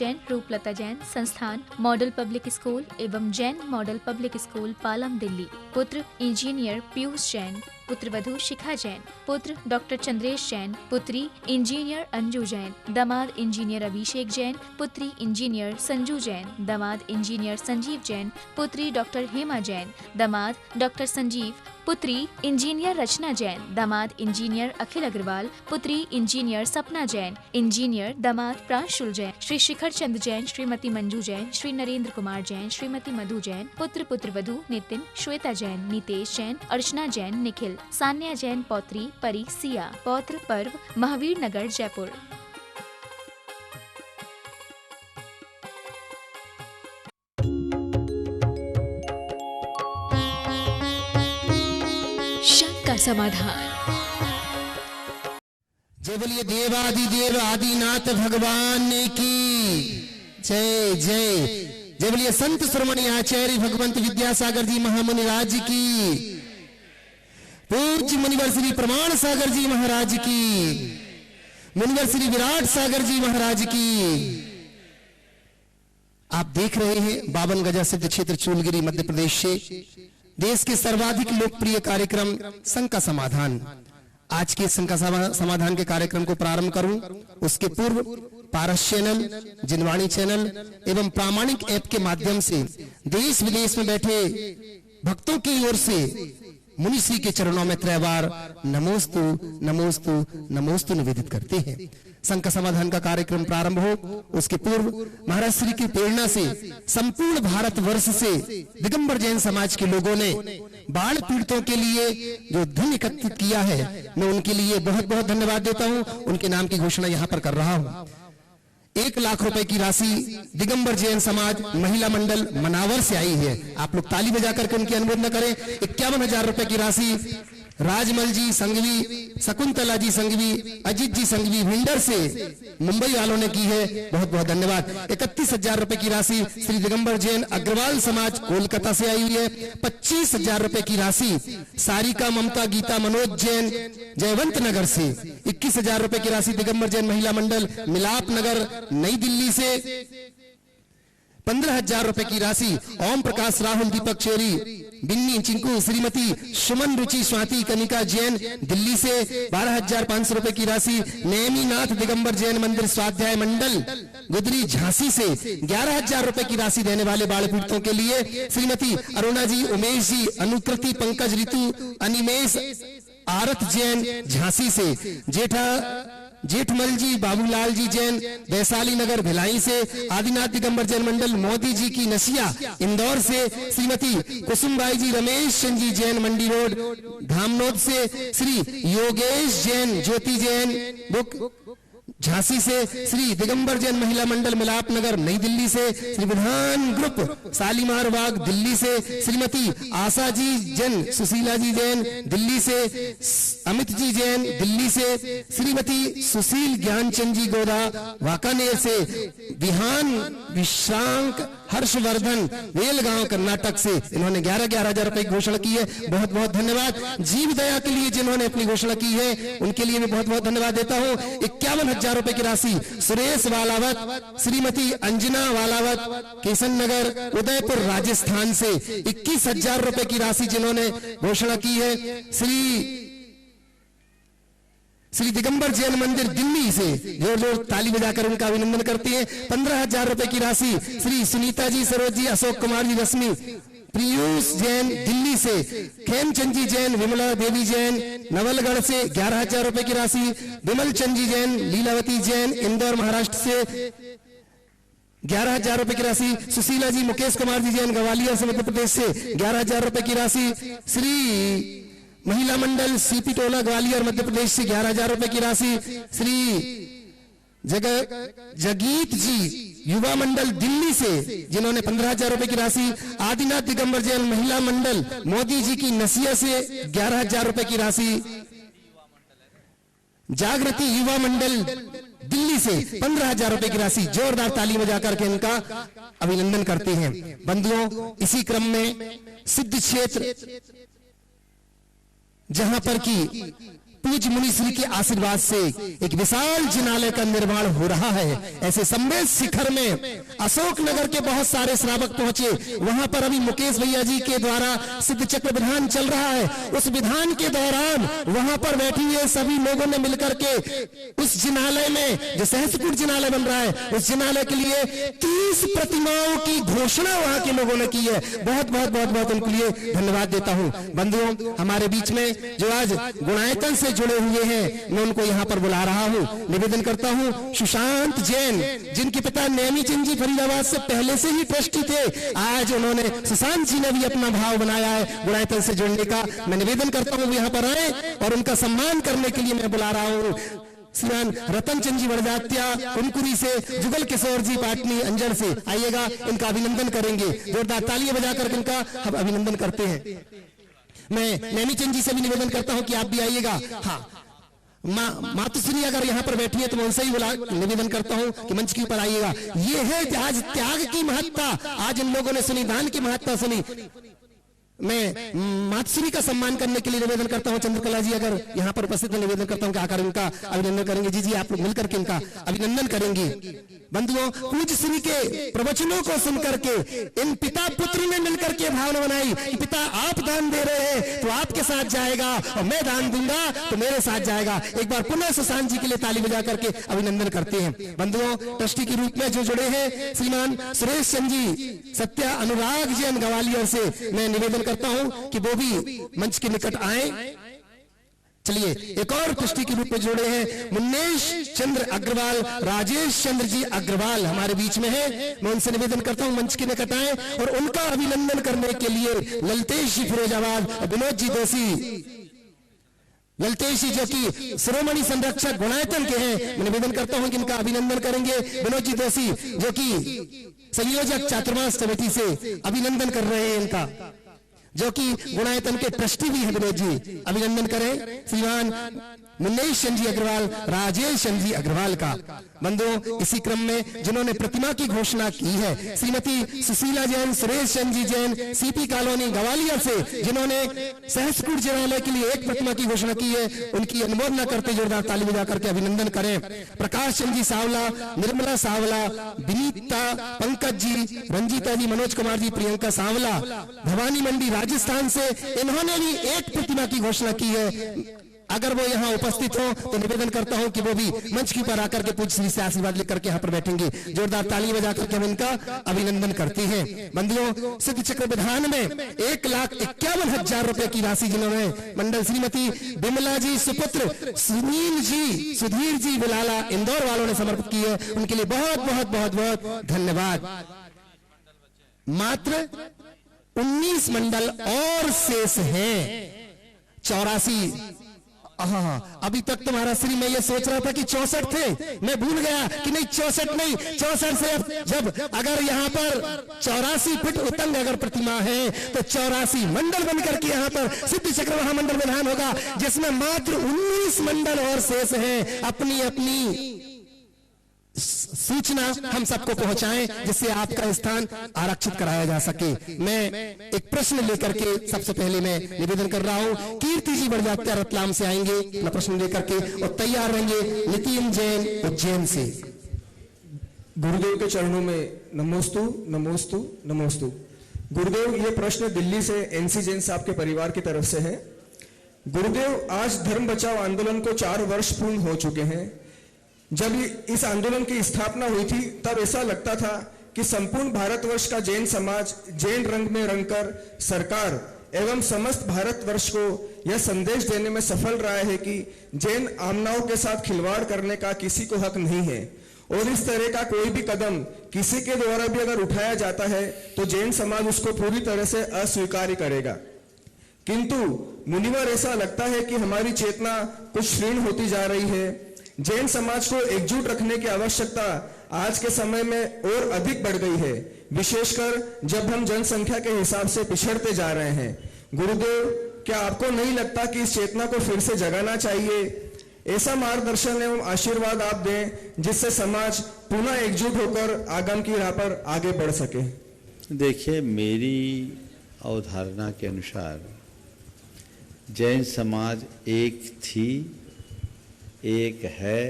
जैन रूपलता जैन, संस्थान model public school एवं Jain model public school Palam Delhi. पुत्र इंजीनियर पीयूष जैन, पुत्र वधू शिखा जैन, पुत्र डॉक्टर चंद्रेश जैन, पुत्री इंजीनियर अंजू जैन, दामाद इंजीनियर अभिषेक जैन, पुत्री इंजीनियर संजू जैन, दामाद इंजीनियर संजीव जैन, पुत्री डॉक्टर हेमा जैन, दामाद डॉक्टर संजीव, पुत्री इंजीनियर रचना जैन, दामाद इंजीनियर अखिल अग्रवाल, पुत्री इंजीनियर सपना जैन, इंजीनियर दामाद प्रांशुल जैन, श्री शिखर चंद जैन, श्रीमती मंजू जैन, श्री नरेंद्र कुमार जैन, श्रीमती मधु जैन, पुत्र पुत्रवधू नितिन, श्वेता जैन, नितेश जैन, अर्चना जैन, निखिल, सान्या जैन, पौत्री परी सिया, पौत्र पर्व महावीर नगर जयपुर। शंका समाधान। जय बोलिए देवादिदेव आदिनाथ भगवान की जय जय। जय बोलिए संत श्रोमणी आचार्य भगवंत विद्यासागर जी महामुनि राज की, पूज्य मुनिवर श्री प्रमाण सागर जी महाराज की, मुनिवर श्री विराट सागर जी महाराज की। आप देख रहे हैं 52 गजा सिद्ध क्षेत्र चूलगिरी मध्य प्रदेश से देश के सर्वाधिक लोकप्रिय कार्यक्रम शंका समाधान। आज के शंका समाधान के कार्यक्रम को प्रारंभ करूं उसके पूर्व पारस चैनल, जिनवाणी चैनल एवं प्रामाणिक ऐप के माध्यम से देश विदेश में बैठे भक्तों की ओर से मुनिश्री के चरणों में त्रैवार नमोस्तु नमोस्तु नमोस्तु निवेदित करते हैं। शंका समाधान का कार्यक्रम प्रारंभ हो उसके पूर्व महाराज श्री की प्रेरणा से संपूर्ण भारत वर्ष से दिगंबर जैन समाज के लोगों ने बाढ़ पीड़ितों के लिए जो धन एकत्रित किया है, मैं उनके लिए बहुत बहुत धन्यवाद देता हूं। उनके नाम की घोषणा यहां पर कर रहा हूं। 1 लाख रुपए की राशि दिगंबर जैन समाज महिला मंडल मनावर से आई है। आप लोग ताली बजा करके उनकी अनुमोदना करें। 51,000 रुपए की राशि राजमल जी संघवी, शकुंतला जी संघवी, अजीत जी संघवी भिंडर से मुंबई वालों ने की है, बहुत बहुत धन्यवाद। 31,000 रुपए की राशि श्री दिगंबर जैन अग्रवाल समाज कोलकाता से आई हुई है। 25,000 रुपए की राशि सारिका ममता गीता मनोज जैन जयवंत नगर से। 21,000 रुपए की राशि दिगंबर जैन महिला मंडल मिलाप नगर नई दिल्ली से। 15,000 रुपए की राशि ओम प्रकाश राहुल दीपक चेरी बिन्नी चिंकू श्रीमती सुमन रुचि स्वाति कनिका जैन दिल्ली से। 12,500 रुपए की राशि नेमीनाथ दिगंबर जैन मंदिर स्वाध्याय मंडल गुदरी झांसी से। 11,000 रुपए की राशि देने वाले बाढ़ पीड़ितों के लिए श्रीमती अरुणा जी, उमेश जी, अनुकृति, पंकज, ऋतु, अनिमेश, आरत जैन झांसी से। जेठमल जी, बाबूलाल जी जैन वैशाली नगर भिलाई से। आदिनाथ दिगंबर जैन मंडल मोदी जी की नसिया इंदौर से। श्रीमती कुसुमबाई जी, रमेश चंद जी जैन मंडी रोड धामनोद से। श्री योगेश जैन, ज्योति जैन बुक झांसी से। श्री दिगंबर जैन महिला मंडल मिलाप नगर नई दिल्ली से। श्री विधान ग्रुप शालीमार बाग दिल्ली से। श्रीमती आशा जी जैन, सुशीला जी जैन दिल्ली से। अमित जी जैन दिल्ली से। श्रीमती सुशील ज्ञानचंद जी गोदा वाकानेर से। विहान विश्रांक हर्षवर्धन वेलगांव कर्नाटक से। इन्होंने 11,000 रुपए की घोषणा की है, बहुत बहुत धन्यवाद। जीव दया के लिए जिन्होंने अपनी घोषणा की है उनके लिए मैं बहुत बहुत धन्यवाद देता हूं। 51,000 रुपए की राशि सुरेश वालावत, श्रीमती अंजना वालावत केसन नगर उदयपुर राजस्थान से। 21,000 रुपए की राशि जिन्होंने घोषणा की है श्री दिगंबर जैन मंदिर दिल्ली से। जो लोग ताली बजाकर उनका अभिनंदन करते हैं। 15,000 रुपए की राशि श्री सुनीता जी, सरोज जी, अशोक कुमार जी, रश्मि प्रियूष जैन दिल्ली से। खेमचंद जी जैन, विमला देवी जैन नवलगढ़ से। 11,000 रुपए की राशि विमल चंद जी जैन, लीलावती जैन इंदौर महाराष्ट्र से। 11,000 रुपए की राशि सुशीला जी, मुकेश कुमार जी जैन ग्वालियर से मध्य प्रदेश से। 11,000 रुपए की राशि श्री महिला मंडल सीपी टोला ग्वालियर मध्य प्रदेश से। 11,000 रुपए की राशि श्री जगीत जी युवा मंडल दिल्ली से, जिन्होंने 15,000 रुपए की राशि आदिनाथ दिगंबर जैन महिला मंडल मोदी जी की नसिया से। 11,000 रुपए की राशि जागृति युवा मंडल दिल्ली से। 15,000 रुपए की राशि जोरदार ताली बजाकर के इनका अभिनंदन करते हैं। बंधुओं, इसी क्रम में सिद्ध क्षेत्र जहां पर की पूज्य मुनिश्री के आशीर्वाद से एक विशाल जिनालय का निर्माण हो रहा है। ऐसे संवेद शिखर में अशोक नगर के बहुत सारे श्रावक पहुंचे। वहां पर अभी मुकेश भैया जी के द्वारा सिद्ध चक्र विधान चल रहा है। उस विधान के दौरान वहां पर बैठी हुए सभी लोगों ने मिलकर के उस जिनालय में, जो सहस्त्रकूट जिनालय बन रहा है, उस जिनालय के लिए 30 प्रतिमाओं की घोषणा वहां के लोगों ने की है। बहुत बहुत बहुत बहुत उनके लिए धन्यवाद देता हूं। बंधुओं, हमारे बीच में जो आज गुणायतन से जुड़े हुए हैं, मैं उनको यहाँ पर बुला रहा हूँ। निवेदन करता हूँ सुशांत जैन, जिनके पिता नेमी चंद जी फरीदाबाद से पहले से ही ट्रस्टी थे, आज उन्होंने सुशांत जी ने भी अपना भाव बनाया है गुणायतन से जुड़ने का। मैं निवेदन करता हूँ यहाँ पर आए और उनका सम्मान करने के लिए मैं बुला रहा हूँ श्रीमान रतन चंद जी वड़जात्या कुनकुरी से, जुगल किशोर जी पाटनी अंजड़ से। आइएगा, इनका अभिनंदन करेंगे। जोरदार तालियां बजाकर इनका हम अभिनंदन करते हैं। मैं नैमी चंद जी से भी निवेदन करता हूं कि आप भी आइएगा। हाँ, मातुश्री अगर यहाँ पर बैठी है तो मैं उनसे ही निवेदन करता हूँ कि मंच के ऊपर आइएगा। ये है आज त्याग की महत्ता। आज इन लोगों ने सुनी, दान की महत्ता सुनी। मैं मातुश्री का सम्मान करने के लिए निवेदन करता हूं। चंद्रकला जी अगर यहाँ पर उपस्थित है, निवेदन करता हूं कि आकर इनका अभिनंदन करेंगे। जी आप लोग मिलकर के इनका अभिनंदन करेंगे। बंधुओं, पूज्य श्री के प्रवचनों को सुनकर के इन पिता पुत्र ने मिलकर के भावना बनाई कि पिता आप दान दे रहे हैं तो आपके साथ जाएगा, और मैं दान दूंगा तो मेरे साथ जाएगा। एक बार पुनः सुशांत जी के लिए ताली बजा करके अभिनंदन करते हैं। बंधुओं, ट्रस्टी के रूप में जो जुड़े हैं श्रीमान सुरेश चंद जी सत्या अनुराग जैन ग्वालियर से, मैं निवेदन करता हूं कि वो भी मंच के निकट आए। चलिए, एक और ट्रस्टी के रूप में जोड़े हैं मुन्नेश चंद्र अग्रवाल, राजेश चंद्र जी अग्रवाल हमारे बीच में है। मैं उनसे निवेदन करता हूं मंच के निकट आए और उनका अभिनंदन करने के लिए ललतेश जी फिरोजाबाद, विनोद जी दोषी, ललतेश जी जो कि शिरोमणि संरक्षक गुणायतन के हैं, मैं निवेदन करता हूं कि इनका अभिनंदन करेंगे। विनोद जी दोषी जो कि संयोजक चातुर्मास समिति से, अभिनंदन कर रहे हैं इनका, जो कि गुणायतन के ट्रस्टी भी हैं। विनोद जी अभिनंदन करें श्रीमान मुन्नेश चंद जी अग्रवाल, राजेश चंद जी अग्रवाल का। बंधुओं, इसी क्रम में जिन्होंने प्रतिमा की घोषणा की है, श्रीमती सुशीला जैन, सुरेश चंद जी जैन, सीपी कॉलोनी ग्वालियर से, जिन्होंने सहस्त्रकूट जिनालय के लिए एक प्रतिमा की घोषणा की है, उनकी अनुमोदना करते जोरदार ताली बजा करके अभिनंदन करें। प्रकाश चंद जी सावला, निर्मला सावला, विनीता, पंकज जी, रंजीता जी, मनोज कुमार जी, प्रियंका सावला, भवानी मंडी राजस्थान से, इन्होंने भी एक प्रतिमा की घोषणा की है। अगर वो यहाँ उपस्थित हो तो निवेदन करता हूं कि वो भी मंच के ऊपर आकर के पूज्य श्री से आशीर्वाद लेकर के यहाँ पर बैठेंगे। जोरदार ताली बजा करके हम इनका अभिनंदन करते हैं। बंधुओं, सिद्ध चक्र विधान में 1,51,000 रुपए की राशि जिन्होंने मंडल श्रीमती विमला जी सुपुत्र सुनील जी, सुधीर जी बिलाला इंदौर वालों ने समर्पित की है, उनके लिए बहुत बहुत बहुत बहुत धन्यवाद। मात्र 19 मंडल और शेष हैं, 84। अभी तक तुम्हारा श्री मैं ये सोच रहा था कि 64 थे, मैं भूल गया कि नहीं 64 नहीं, 64 से अब जब अगर यहाँ पर 84 फीट उतंग अगर प्रतिमा है तो 84 मंडल बनकर के यहाँ पर सिद्ध चक्र महामंडल विधान होगा, जिसमें मात्र 19 मंडल और शेष हैं। अपनी अपनी सूचना हम सबको पहुंचाएं जिससे आपका स्थान आरक्षित कराया जा सके। मैं एक प्रश्न लेकर के सबसे पहले मैं निवेदन कर रहा हूं, कीर्ति जी बड़जात्या रतलाम से आएंगे अपना प्रश्न लेकर के और तैयार रहेंगे नितिन जैन उज्जैन से। गुरुदेव के चरणों में नमोस्तु नमोस्तु नमोस्तु। गुरुदेव, ये प्रश्न दिल्ली से एनसी जैन साहब के परिवार की तरफ से है। गुरुदेव, आज धर्म बचाओ आंदोलन को 4 वर्ष पूर्ण हो चुके हैं। जब इस आंदोलन की स्थापना हुई थी तब ऐसा लगता था कि संपूर्ण भारतवर्ष का जैन समाज जैन रंग में रंगकर सरकार एवं समस्त भारतवर्ष को यह संदेश देने में सफल रहा है कि जैन आमनाओं के साथ खिलवाड़ करने का किसी को हक नहीं है, और इस तरह का कोई भी कदम किसी के द्वारा भी अगर उठाया जाता है तो जैन समाज उसको पूरी तरह से अस्वीकार करेगा। किंतु मुनिवर, ऐसा लगता है कि हमारी चेतना कुछ क्षीण होती जा रही है। जैन समाज को एकजुट रखने की आवश्यकता आज के समय में और अधिक बढ़ गई है, विशेषकर जब हम जनसंख्या के हिसाब से पिछड़ते जा रहे हैं। गुरुदेव, क्या आपको नहीं लगता कि इस चेतना को फिर से जगाना चाहिए? ऐसा मार्गदर्शन एवं आशीर्वाद आप दें जिससे समाज पुनः एकजुट होकर आगम की राह पर आगे बढ़ सके। देखिए, मेरी अवधारणा के अनुसार जैन समाज एक थी एक है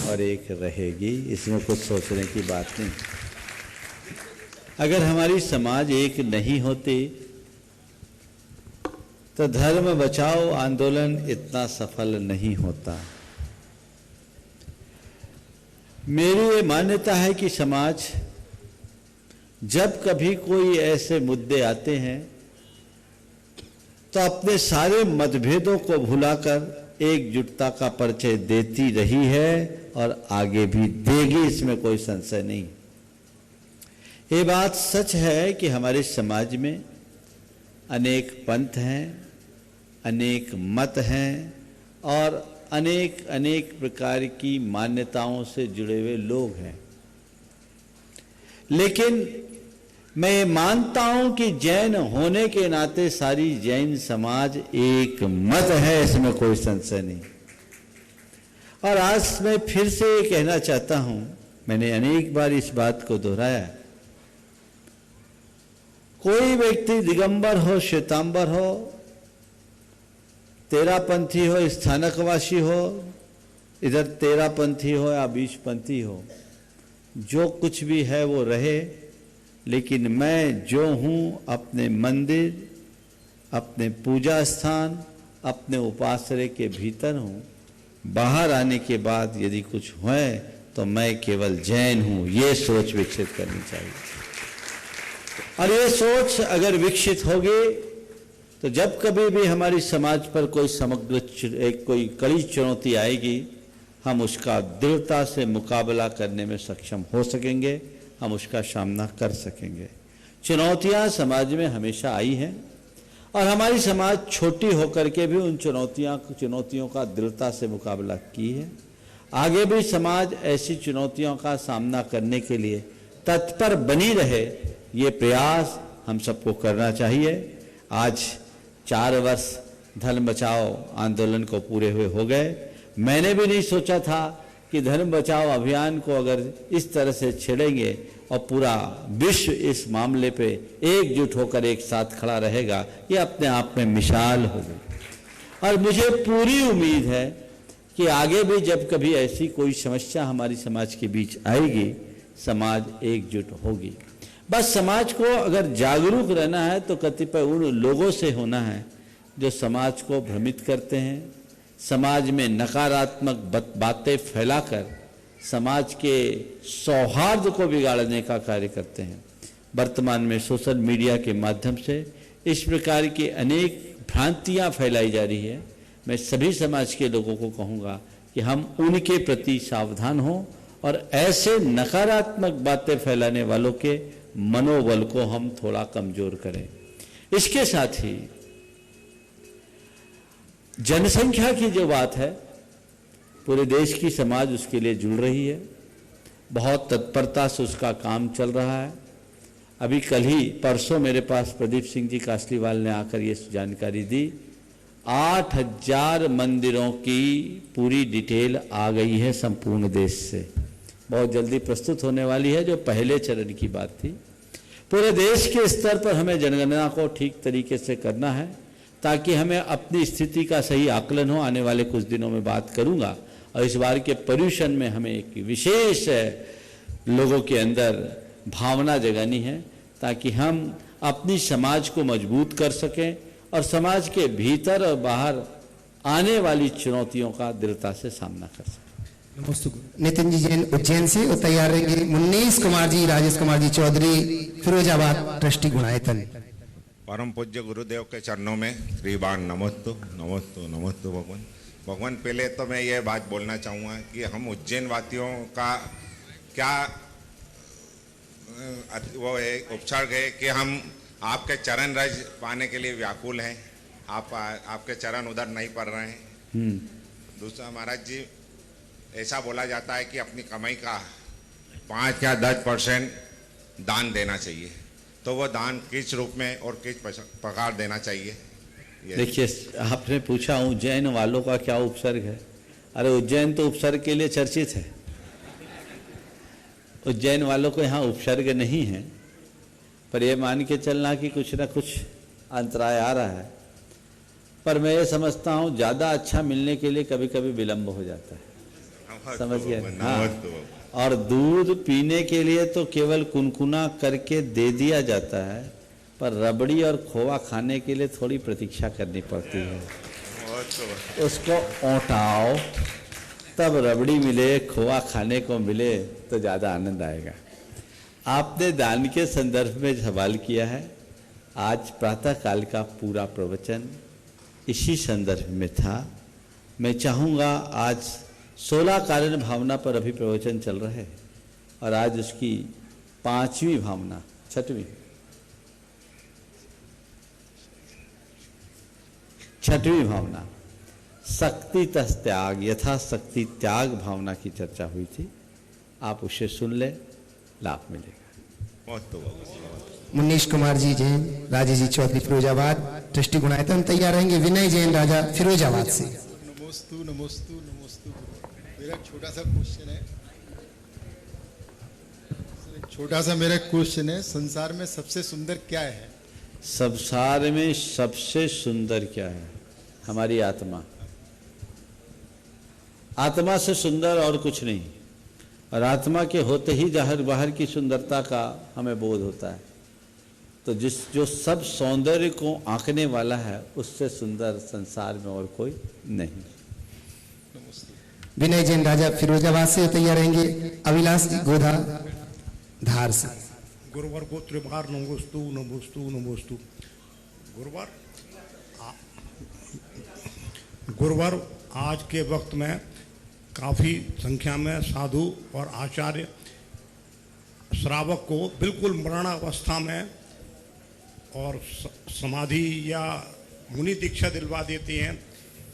और एक रहेगी, इसमें कुछ सोचने की बात नहीं। अगर हमारी समाज एक नहीं होती तो धर्म बचाओ आंदोलन इतना सफल नहीं होता। मेरी ये मान्यता है कि समाज जब कभी कोई ऐसे मुद्दे आते हैं तो अपने सारे मतभेदों को भुलाकर एकजुटता का परिचय देती रही है और आगे भी देगी, इसमें कोई संशय नहीं। ये बात सच है कि हमारे समाज में अनेक पंथ हैं, अनेक मत हैं और अनेक अनेक प्रकार की मान्यताओं से जुड़े हुए लोग हैं। लेकिन मैं ये मानता हूं कि जैन होने के नाते सारी जैन समाज एक मत है, इसमें कोई संशय नहीं। और आज मैं फिर से ये कहना चाहता हूं, मैंने अनेक बार इस बात को दोहराया, कोई व्यक्ति दिगंबर हो, श्वेतांबर हो, तेरापंथी हो, स्थानकवासी हो, इधर तेरापंथी हो या बीचपंथी हो, जो कुछ भी है वो रहे, लेकिन मैं जो हूँ अपने मंदिर, अपने पूजा स्थान, अपने उपासरे के भीतर हूँ। बाहर आने के बाद यदि कुछ है तो मैं केवल जैन हूँ, ये सोच विकसित करनी चाहिए। और ये सोच अगर विकसित होगी तो जब कभी भी हमारी समाज पर कोई कोई कड़ी चुनौती आएगी, हम उसका दृढ़ता से मुकाबला करने में सक्षम हो सकेंगे, हम उसका सामना कर सकेंगे। चुनौतियां समाज में हमेशा आई हैं और हमारी समाज छोटी होकर के भी उन चुनौतियों का दृढ़ता से मुकाबला की है। आगे भी समाज ऐसी चुनौतियों का सामना करने के लिए तत्पर बनी रहे, ये प्रयास हम सबको करना चाहिए। आज 4 वर्ष धर्म बचाओ आंदोलन को पूरे हुए हो गए। मैंने भी नहीं सोचा था कि धर्म बचाओ अभियान को अगर इस तरह से छेड़ेंगे और पूरा विश्व इस मामले पे एकजुट होकर एक साथ खड़ा रहेगा, ये अपने आप में मिसाल होगी। और मुझे पूरी उम्मीद है कि आगे भी जब कभी ऐसी कोई समस्या हमारी समाज के बीच आएगी, समाज एकजुट होगी। बस समाज को अगर जागरूक रहना है तो कतिपय उन लोगों से होना है जो समाज को भ्रमित करते हैं, समाज में नकारात्मक बातें फैलाकर समाज के सौहार्द को बिगाड़ने का कार्य करते हैं। वर्तमान में सोशल मीडिया के माध्यम से इस प्रकार की अनेक भ्रांतियां फैलाई जा रही है। मैं सभी समाज के लोगों को कहूँगा कि हम उनके प्रति सावधान हों और ऐसे नकारात्मक बातें फैलाने वालों के मनोबल को हम थोड़ा कमजोर करें। इसके साथ ही जनसंख्या की जो बात है, पूरे देश की समाज उसके लिए जुड़ रही है, बहुत तत्परता से उसका काम चल रहा है। अभी कल ही परसों मेरे पास प्रदीप सिंह जी कासलीवाल ने आकर ये जानकारी दी, 8000 मंदिरों की पूरी डिटेल आ गई है संपूर्ण देश से, बहुत जल्दी प्रस्तुत होने वाली है, जो पहले चरण की बात थी। पूरे देश के स्तर पर हमें जनगणना को ठीक तरीके से करना है ताकि हमें अपनी स्थिति का सही आकलन हो। आने वाले कुछ दिनों में बात करूंगा। और इस बार के पर्यूषण में हमें एक विशेष लोगों के अंदर भावना जगानी है ताकि हम अपनी समाज को मजबूत कर सकें और समाज के भीतर और बाहर आने वाली चुनौतियों का दृढ़ता से सामना कर सकें। नितिन जी जैन उज्जैन से और तैयार रहेंगे मुन्नीस कुमार जी, राजेश कुमार जी चौधरी, फिरोजाबाद ट्रस्टी गुणायतन। परम पूज्य गुरुदेव के चरणों में श्रीबान नमोस्तु नमोस्तु नमोस्तु भगवान। भगवान पहले तो मैं ये बात बोलना चाहूँगा कि हम उज्जैन वासियों का क्या वो है उपचार है कि हम आपके चरण रज पाने के लिए व्याकुल हैं। आपके चरण उधर नहीं पड़ रहे हैं। दूसरा महाराज जी, ऐसा बोला जाता है कि अपनी कमाई का 5 या 10% दान देना चाहिए, तो वो दान किस रूप में और किस प्रकार देना चाहिए? देखिए, आपने पूछा उज्जैन वालों का क्या उपसर्ग है। अरे उज्जैन तो उपसर्ग के लिए चर्चित है, उज्जैन वालों को यहाँ उपसर्ग नहीं है, पर यह मान के चलना कि कुछ ना कुछ अंतराय आ रहा है। पर मैं ये समझता हूँ ज़्यादा अच्छा मिलने के लिए कभी कभी विलम्ब हो जाता है। समझ गए? हाँ। नमस्ते बाबा। और दूध पीने के लिए तो केवल कुनकुना करके दे दिया जाता है, पर रबड़ी और खोआ खाने के लिए थोड़ी प्रतीक्षा करनी पड़ती है। नमस्ते बाबा। उसको औटाओ, तब रबड़ी मिले, खोआ खाने को मिले तो ज़्यादा आनंद आएगा। आपने दान के संदर्भ में सवाल किया है। आज प्रातःकाल का पूरा प्रवचन इसी संदर्भ में था। मैं चाहूँगा, आज 16 कारण भावना पर अभी प्रवचन चल रहा है और आज उसकी 5वीं भावना, 6वीं भावना शक्ति तस् त्याग, यथाशक्ति त्याग भावना की चर्चा हुई थी। आप उसे सुन ले, लाभ मिलेगा। नमस्ते बाबा। मुन्नीश कुमार जी जैन, राजेश जी चौधरी फिरोजाबाद, ट्रस्टी गुणायतन तैयार रहेंगे। विनय जैन राजा फिरोजाबाद से। नमोस्तु नमोस्तु नमोस्तु। मेरा छोटा सा क्वेश्चन है, मेरा क्वेश्चन है, संसार में सबसे सुंदर क्या है? संसार में सबसे सुंदर क्या है? हमारी आत्मा। आत्मा से सुंदर और कुछ नहीं। और आत्मा के होते ही जाहिर बाहर की सुंदरता का हमें बोध होता है। तो जो सब सौंदर्य को आंकने वाला है, उससे सुंदर संसार में और कोई नहीं। विनय जैन राजा फिरोजाबाद से तैयार रहेंगे। अविलास गोधा धार से। गुरुवार को त्रिवार नमोस्तु नमोस्तु नमोस्तु। गुरुवार आज के वक्त में काफ़ी संख्या में साधु और आचार्य श्रावक को बिल्कुल मरणावस्था में और समाधि या मुनि दीक्षा दिलवा देते हैं।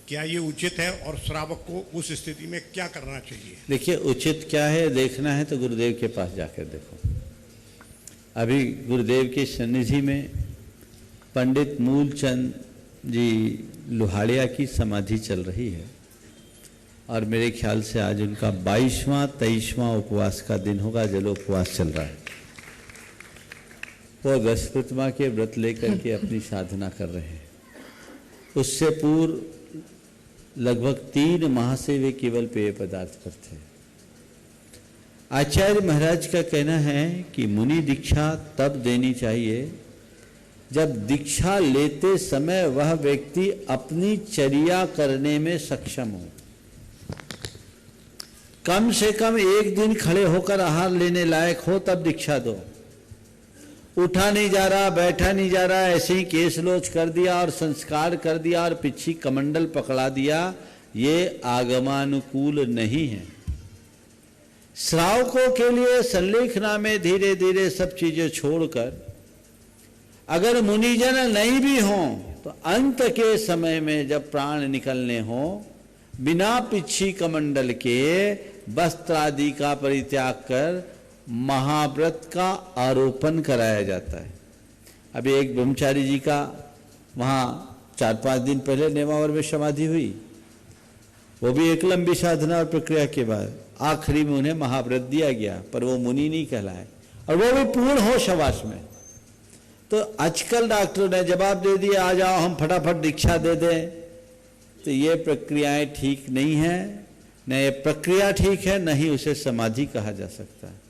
क्या ये उचित है और श्रावक को उस स्थिति में क्या करना चाहिए? देखिए, उचित क्या है देखना है तो गुरुदेव के पास जाकर देखो। अभी गुरुदेव की सन्निधि में पंडित मूलचंद जी लोहाड़िया की समाधि चल रही है और मेरे ख्याल से आज उनका 22वां 23वां उपवास का दिन होगा। जलोपवास चल रहा है। वो 10 प्रतिमा के व्रत लेकर के अपनी साधना कर रहे हैं। उससे पूर्व लगभग 3 माह से वे केवल पेय पदार्थ पर थे। आचार्य महाराज का कहना है कि मुनि दीक्षा तब देनी चाहिए जब दीक्षा लेते समय वह व्यक्ति अपनी चर्या करने में सक्षम हो। कम से कम 1 दिन खड़े होकर आहार लेने लायक हो, तब दीक्षा दो। उठा नहीं जा रहा, बैठा नहीं जा रहा, ऐसे ही केस लोच कर दिया और संस्कार कर दिया और पिछी कमंडल पकड़ा दिया, ये आगमानुकूल नहीं है। श्रावकों के लिए संलेखना में धीरे धीरे सब चीजें छोड़कर, अगर मुनिजन नहीं भी हों तो अंत के समय में जब प्राण निकलने हो, बिना पिछी कमंडल के वस्त्र आदि का परित्याग कर महाव्रत का आरोपण कराया जाता है। अभी एक ब्रह्मचारी जी का वहाँ 4-5 दिन पहले नेमावर में समाधि हुई। वो भी एक लंबी साधना और प्रक्रिया के बाद आखिरी में उन्हें महाव्रत दिया गया, पर वो मुनि नहीं कहलाए और वो भी पूर्ण होश हवास में। तो आजकल डॉक्टरों ने जवाब दे दिया, आ जाओ हम फटाफट दीक्षा दे दें। तो ये प्रक्रियाएं ठीक नहीं है, न ये प्रक्रिया ठीक है, न ही उसे समाधि कहा जा सकता है।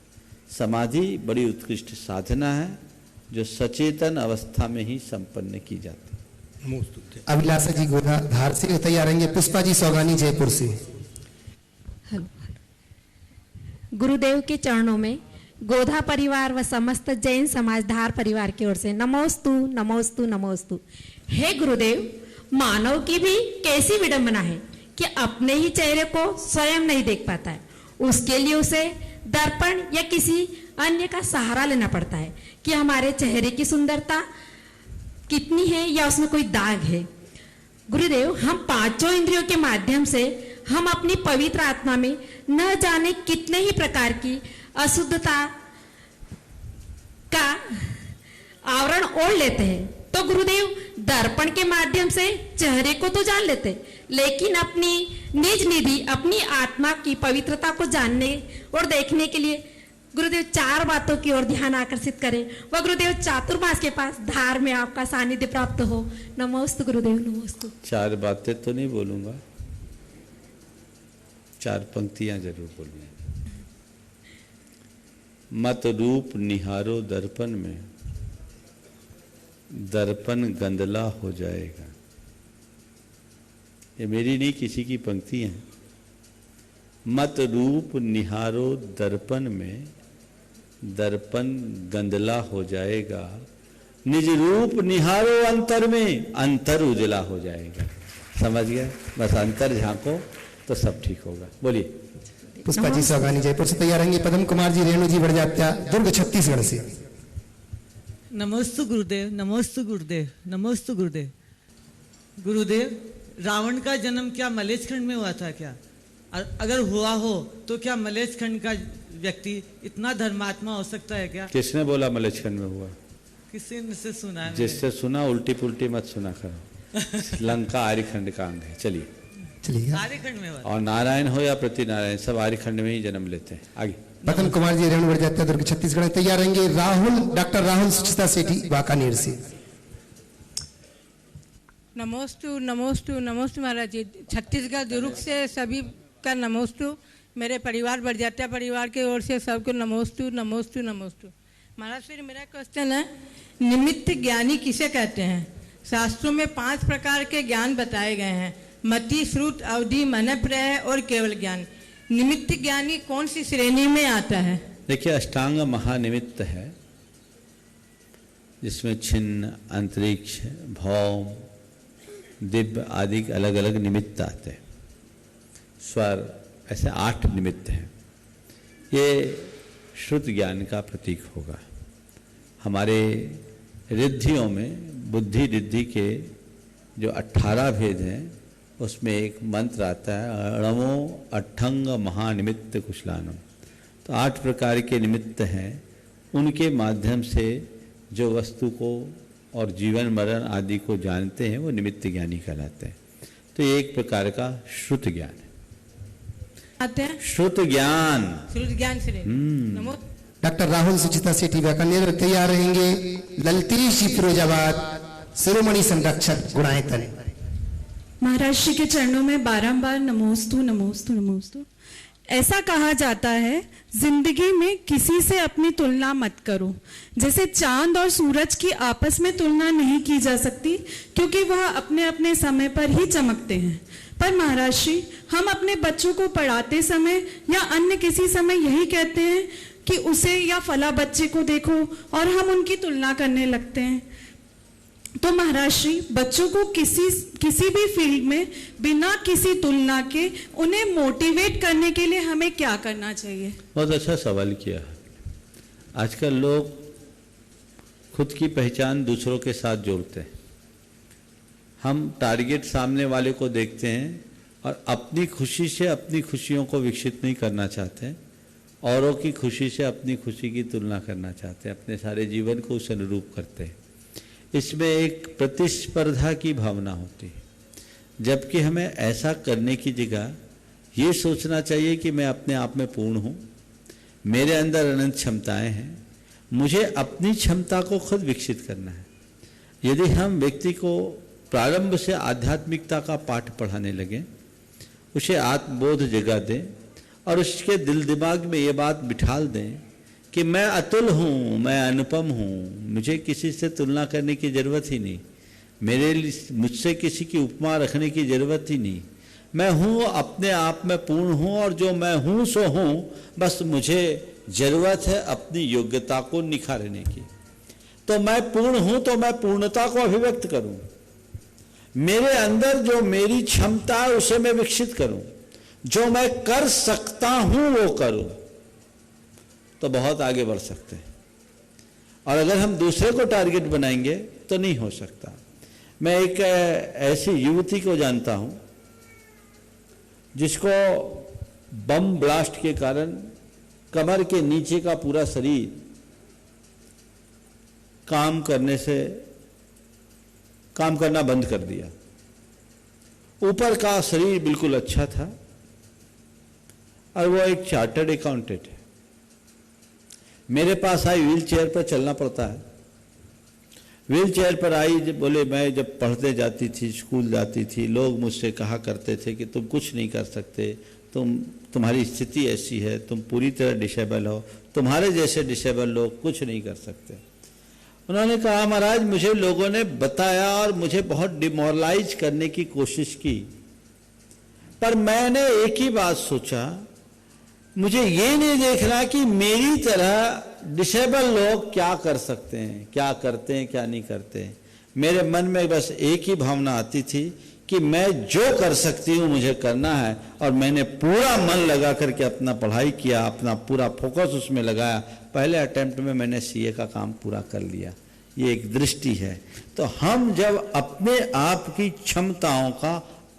समाधि बड़ी उत्कृष्ट साधना है जो सचेतन अवस्था में ही संपन्न की जाती है। अभिलाषा जी गोधा धार से तैयार रहेंगे। पुष्पा जी सौगानी जयपुर से। गुरुदेव के चरणों में गोधा परिवार व समस्त जैन समाज धार परिवार की ओर से नमोस्तु नमोस्तु नमोस्तु। हे गुरुदेव, मानव की भी कैसी विडंबना है कि अपने ही चेहरे को स्वयं नहीं देख पाता है। उसके लिए उसे दर्पण या किसी अन्य का सहारा लेना पड़ता है कि हमारे चेहरे की सुंदरता कितनी है या उसमें कोई दाग है। गुरुदेव, हम 5 इंद्रियों के माध्यम से हम अपनी पवित्र आत्मा में न जाने कितने ही प्रकार की अशुद्धता का आवरण ओढ़ लेते हैं। तो गुरुदेव, दर्पण के माध्यम से चेहरे को तो जान लेते, लेकिन अपनी निज निधि अपनी आत्मा की पवित्रता को जानने और देखने के लिए गुरुदेव 4 बातों की ओर ध्यान आकर्षित करें। वह गुरुदेव चातुर्मास के पास धार में आपका सानिध्य प्राप्त हो। नमोस्तु गुरुदेव, नमोस्तु। 4 बातें तो नहीं बोलूंगा, 4 पंक्तियां जरूर बोलिए। मत रूप निहारो दर्पण में, दर्पण गंदला हो जाएगा। ये मेरी नहीं, किसी की पंक्ति है। मत रूप निहारो दर्पण में, दर्पण गंदला हो जाएगा। निज रूप निहारो अंतर में, अंतर उजला हो जाएगा। समझ गए? बस अंतर झांको तो सब ठीक होगा। बोलिए। पुष्पा जी सौगानी जयपुर से तैयार रहेंगे। पदम कुमार जी रेणु जी बड़जात्या दुर्ग छत्तीसगढ़ से। नमोस्तु गुरुदेव, नमोस्तु गुरुदेव, नमोस्तु गुरुदेव। गुरुदेव, रावण का जन्म क्या मलेच्छ खंड में हुआ था क्या? अगर हुआ हो तो क्या मलेच्छ खंड का व्यक्ति इतना धर्मात्मा हो सकता है क्या? किसने बोला मलेच्छ खंड में हुआ? किसी ने से सुना है। जिससे सुना उल्टी पुल्टी मत सुना करो। लंका आर्यखंड का अंग है। चलिए आर्यखंड में हुआ। और नारायण हो या प्रति नारायण, सब आर्यखंड में ही जन्म लेते हैं। आगे। पदम कुमार जी रेणु बड़जात्या दुर्ग छत्तीसगढ़ तैयार रहेंगे। राहुल, डॉक्टर राहुल सुचिता सेठी वाकानेर से। नमोस्तु नमोस्तु नमोस्तु महाराज जी। छत्तीसगढ़ दुर्ग से सभी का नमोस्तु। मेरे परिवार बड़जात्या परिवार की ओर से सबको नमोस्तु नमोस्तु नमोस्तु। महाराज फिर मेरा क्वेश्चन है, निमित्त ज्ञानी किसे कहते हैं? शास्त्रों में 5 प्रकार के ज्ञान बताए गए हैं, मति, श्रुत, अवधि, मनप्रय और केवल ज्ञान। निमित्त ज्ञानी कौन सी श्रेणी में आता है? देखिए, अष्टांग महानिमित्त है, जिसमें छिन्न, अंतरिक्ष, भौम, दिव्य आदि अलग अलग निमित्त आते हैं। स्वर, ऐसे 8 निमित्त हैं। ये श्रुत ज्ञान का प्रतीक होगा। हमारे रिद्धियों में बुद्धि रिद्धि के जो 18 भेद हैं, उसमें एक मंत्र आता है, अणवो अठंग महानिमित्त कुशलानम। तो 8 प्रकार के निमित्त हैं, उनके माध्यम से जो वस्तु को और जीवन मरण आदि को जानते हैं वो निमित्त ज्ञानी कहलाते हैं। तो ये एक प्रकार का श्रुत ज्ञान है। श्रुत ज्ञान, श्रुत ज्ञान से। नमो। डॉक्टर राहुल सुचिता सेठी वाकानेर तैयार रहेंगे। ललतेश जी फिरोजाबाद शिरोमणि संरक्षक गुणायतन। महाराज श्री के चरणों में बारंबार नमोस्तु नमोस्तु नमोस्तु। ऐसा कहा जाता है, जिंदगी में किसी से अपनी तुलना मत करो। जैसे चांद और सूरज की आपस में तुलना नहीं की जा सकती, क्योंकि वह अपने अपने समय पर ही चमकते हैं। पर महाराज श्री, हम अपने बच्चों को पढ़ाते समय या अन्य किसी समय यही कहते हैं कि उसे या फला बच्चे को देखो, और हम उनकी तुलना करने लगते हैं। तो महाराज श्री, बच्चों को किसी भी फील्ड में बिना किसी तुलना के उन्हें मोटिवेट करने के लिए हमें क्या करना चाहिए? बहुत अच्छा सवाल किया है। आजकल लोग खुद की पहचान दूसरों के साथ जोड़ते हैं। हम टारगेट सामने वाले को देखते हैं और अपनी खुशी से अपनी खुशियों को विकसित नहीं करना चाहते हैं, औरों की खुशी से अपनी खुशी की तुलना करना चाहते हैं, अपने सारे जीवन को उस अनुरूप करते हैं। इसमें एक प्रतिस्पर्धा की भावना होती है, जबकि हमें ऐसा करने की जगह ये सोचना चाहिए कि मैं अपने आप में पूर्ण हूँ, मेरे अंदर अनंत क्षमताएं हैं, मुझे अपनी क्षमता को खुद विकसित करना है। यदि हम व्यक्ति को प्रारंभ से आध्यात्मिकता का पाठ पढ़ाने लगें, उसे आत्मबोध जगा दें और उसके दिल दिमाग में ये बात बिठाल दें कि मैं अतुल हूँ, मैं अनुपम हूँ, मुझे किसी से तुलना करने की ज़रूरत ही नहीं, मुझसे किसी की उपमा रखने की ज़रूरत ही नहीं, मैं हूँ, अपने आप में पूर्ण हूँ और जो मैं हूँ सो हूँ, बस मुझे ज़रूरत है अपनी योग्यता को निखारने की। तो मैं पूर्ण हूँ तो मैं पूर्णता को अभिव्यक्त करूँ, मेरे अंदर जो मेरी क्षमता है उसे मैं विकसित करूँ, जो मैं कर सकता हूँ वो करूँ, तो बहुत आगे बढ़ सकते हैं। और अगर हम दूसरे को टारगेट बनाएंगे तो नहीं हो सकता। मैं एक ऐसी युवती को जानता हूं जिसको बम ब्लास्ट के कारण कमर के नीचे का पूरा शरीर काम करना बंद कर दिया। ऊपर का शरीर बिल्कुल अच्छा था और वो एक चार्टर्ड अकाउंटेंट है। मेरे पास आई, व्हील चेयर पर चलना पड़ता है। व्हील चेयर पर आई, जब बोले मैं जब पढ़ने जाती थी, स्कूल जाती थी, लोग मुझसे कहा करते थे कि तुम कुछ नहीं कर सकते, तुम्हारी स्थिति ऐसी है, तुम पूरी तरह डिसेबल हो, तुम्हारे जैसे डिसेबल लोग कुछ नहीं कर सकते। उन्होंने कहा महाराज मुझे लोगों ने बताया और मुझे बहुत डिमोरलाइज करने की कोशिश की, पर मैंने एक ही बात सोचा, मुझे ये नहीं देखना कि मेरी तरह डिसेबल लोग क्या कर सकते हैं, क्या करते हैं, क्या नहीं करते। मेरे मन में बस एक ही भावना आती थी कि मैं जो कर सकती हूँ मुझे करना है, और मैंने पूरा मन लगा करके अपना पढ़ाई किया, अपना पूरा फोकस उसमें लगाया। पहले अटेम्प्ट में मैंने सीए का काम पूरा कर लिया। ये एक दृष्टि है। तो हम जब अपने आप की क्षमताओं का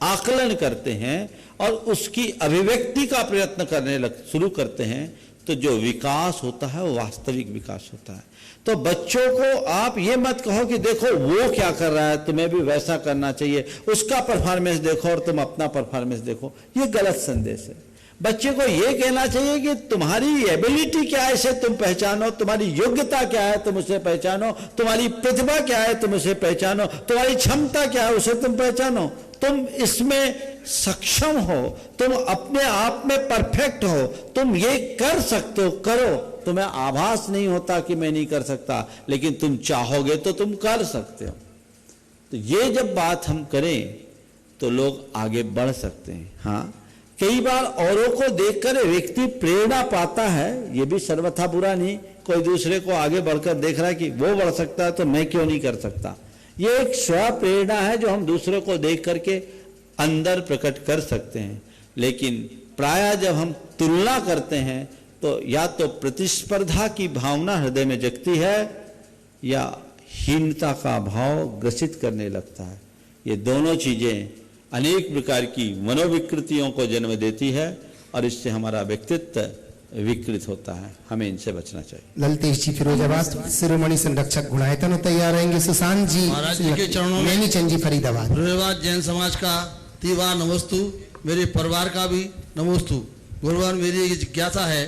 आकलन करते हैं और उसकी अभिव्यक्ति का प्रयत्न करने शुरू करते हैं, तो जो विकास होता है वो वास्तविक विकास होता है। तो बच्चों को आप ये मत कहो कि देखो वो क्या कर रहा है, तुम्हें भी वैसा करना चाहिए, उसका परफॉर्मेंस देखो और तुम अपना परफॉर्मेंस देखो। ये गलत संदेश है। बच्चे को ये कहना चाहिए कि तुम्हारी एबिलिटी क्या है इसे तुम पहचानो, तुम्हारी योग्यता क्या है तुम उसे पहचानो, तुम्हारी प्रतिभा क्या है तुम उसे पहचानो, तुम्हारी क्षमता क्या है उसे तुम पहचानो। तुम इसमें सक्षम हो, तुम अपने आप में परफेक्ट हो, तुम ये कर सकते हो, करो। तुम्हें आभास नहीं होता कि मैं नहीं कर सकता, लेकिन तुम चाहोगे तो तुम कर सकते हो। तो ये जब बात हम करें तो लोग आगे बढ़ सकते हैं। हाँ, कई बार औरों को देखकर व्यक्ति प्रेरणा पाता है, ये भी सर्वथा बुरा नहीं। कोई दूसरे को आगे बढ़कर देख रहा है कि वो बढ़ सकता है तो मैं क्यों नहीं कर सकता। ये एक स्व प्रेरणा है जो हम दूसरे को देख करके अंदर प्रकट कर सकते हैं। लेकिन प्रायः जब हम तुलना करते हैं तो या तो प्रतिस्पर्धा की भावना हृदय में जगती है या हीनता का भाव ग्रसित करने लगता है। ये दोनों चीजें अनेक प्रकार की मनोविकृतियों को जन्म देती है और इससे हमारा व्यक्तित्व विकृत होता है। हमें इनसे बचना चाहिए। ललतेश जी फिरोजाबाद, शिरोमणि संरक्षक गुणायतन तैयार रहेंगे। सुशांत जी महाराज जी के चरणों में, नैनीचंद जी फरीदाबाद। फिरोजाबाद जैन समाज का तीवा नमोस्तु, मेरे परिवार का भी नमोस्तु। गुरुवार मेरी एक जिज्ञासा है,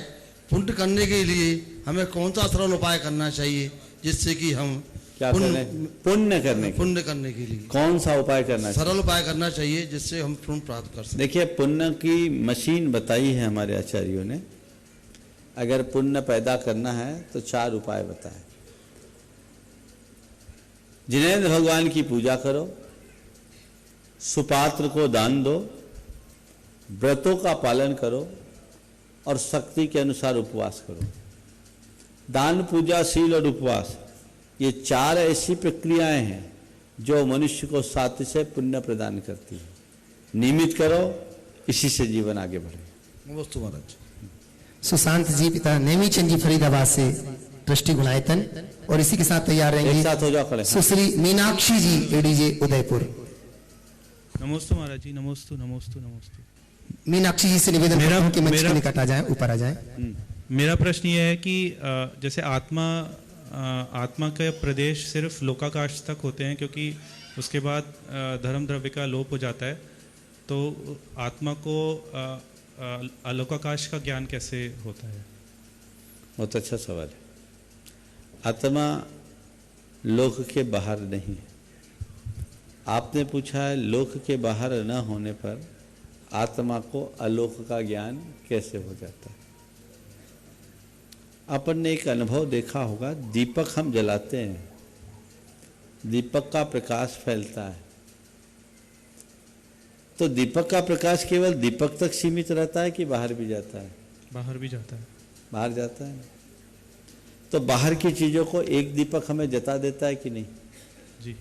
पुण्य करने के लिए हमें कौन सा सरल उपाय करना चाहिए जिससे कि हम क्या पुण्य करने के लिए कौन सा उपाय करना चाहिए? सरल उपाय करना चाहिए जिससे हम पुण्य प्राप्त कर सकें। देखिए, पुण्य की मशीन बताई है हमारे आचार्यों ने। अगर पुण्य पैदा करना है तो 4 उपाय बताए। जिनेंद्र भगवान की पूजा करो, सुपात्र को दान दो, व्रतों का पालन करो और शक्ति के अनुसार उपवास करो। दान, पूजा, शील और उपवास, ये 4 ऐसी प्रक्रियाएं हैं जो मनुष्य को सातिशय पुण्य प्रदान करती है। नियमित करो, इसी से जीवन आगे बढ़े। नमस्ते महाराज। सुशांत जी पिता नेमीचंद जी फरीदाबाद से ट्रस्टी गुणायतन, और इसी के साथ तैयार रहेंगे एक साथ हो जाओ खड़े। सुश्री मीनाक्षी जी एडीजे उदयपुर। नमोस्तु महाराज जी, नमोस्तु नमोस्तु नमोस्तु। मीनाक्षी जी से निवेदन करता हूं कि मंच के निकट आ जाएं, ऊपर आ जाएं। मेरा प्रश्न ये है कि जैसे आत्मा का प्रदेश सिर्फ लोकाकाश तक होते हैं, क्योंकि उसके बाद धर्म द्रव्य का लोप हो जाता है, तो आत्मा को अलोकाकाश का ज्ञान कैसे होता है? बहुत अच्छा सवाल है। आत्मा लोक के बाहर नहीं है। आपने पूछा है लोक के बाहर न होने पर आत्मा को अलोक का ज्ञान कैसे हो जाता है। अपन ने एक अनुभव देखा होगा, दीपक हम जलाते हैं, दीपक का प्रकाश फैलता है, तो दीपक का प्रकाश केवल दीपक तक सीमित रहता है कि बाहर भी जाता है? बाहर भी जाता है। बाहर जाता है। तो बाहर की चीजों को एक दीपक हमें जता देता है कि नहीं? जी।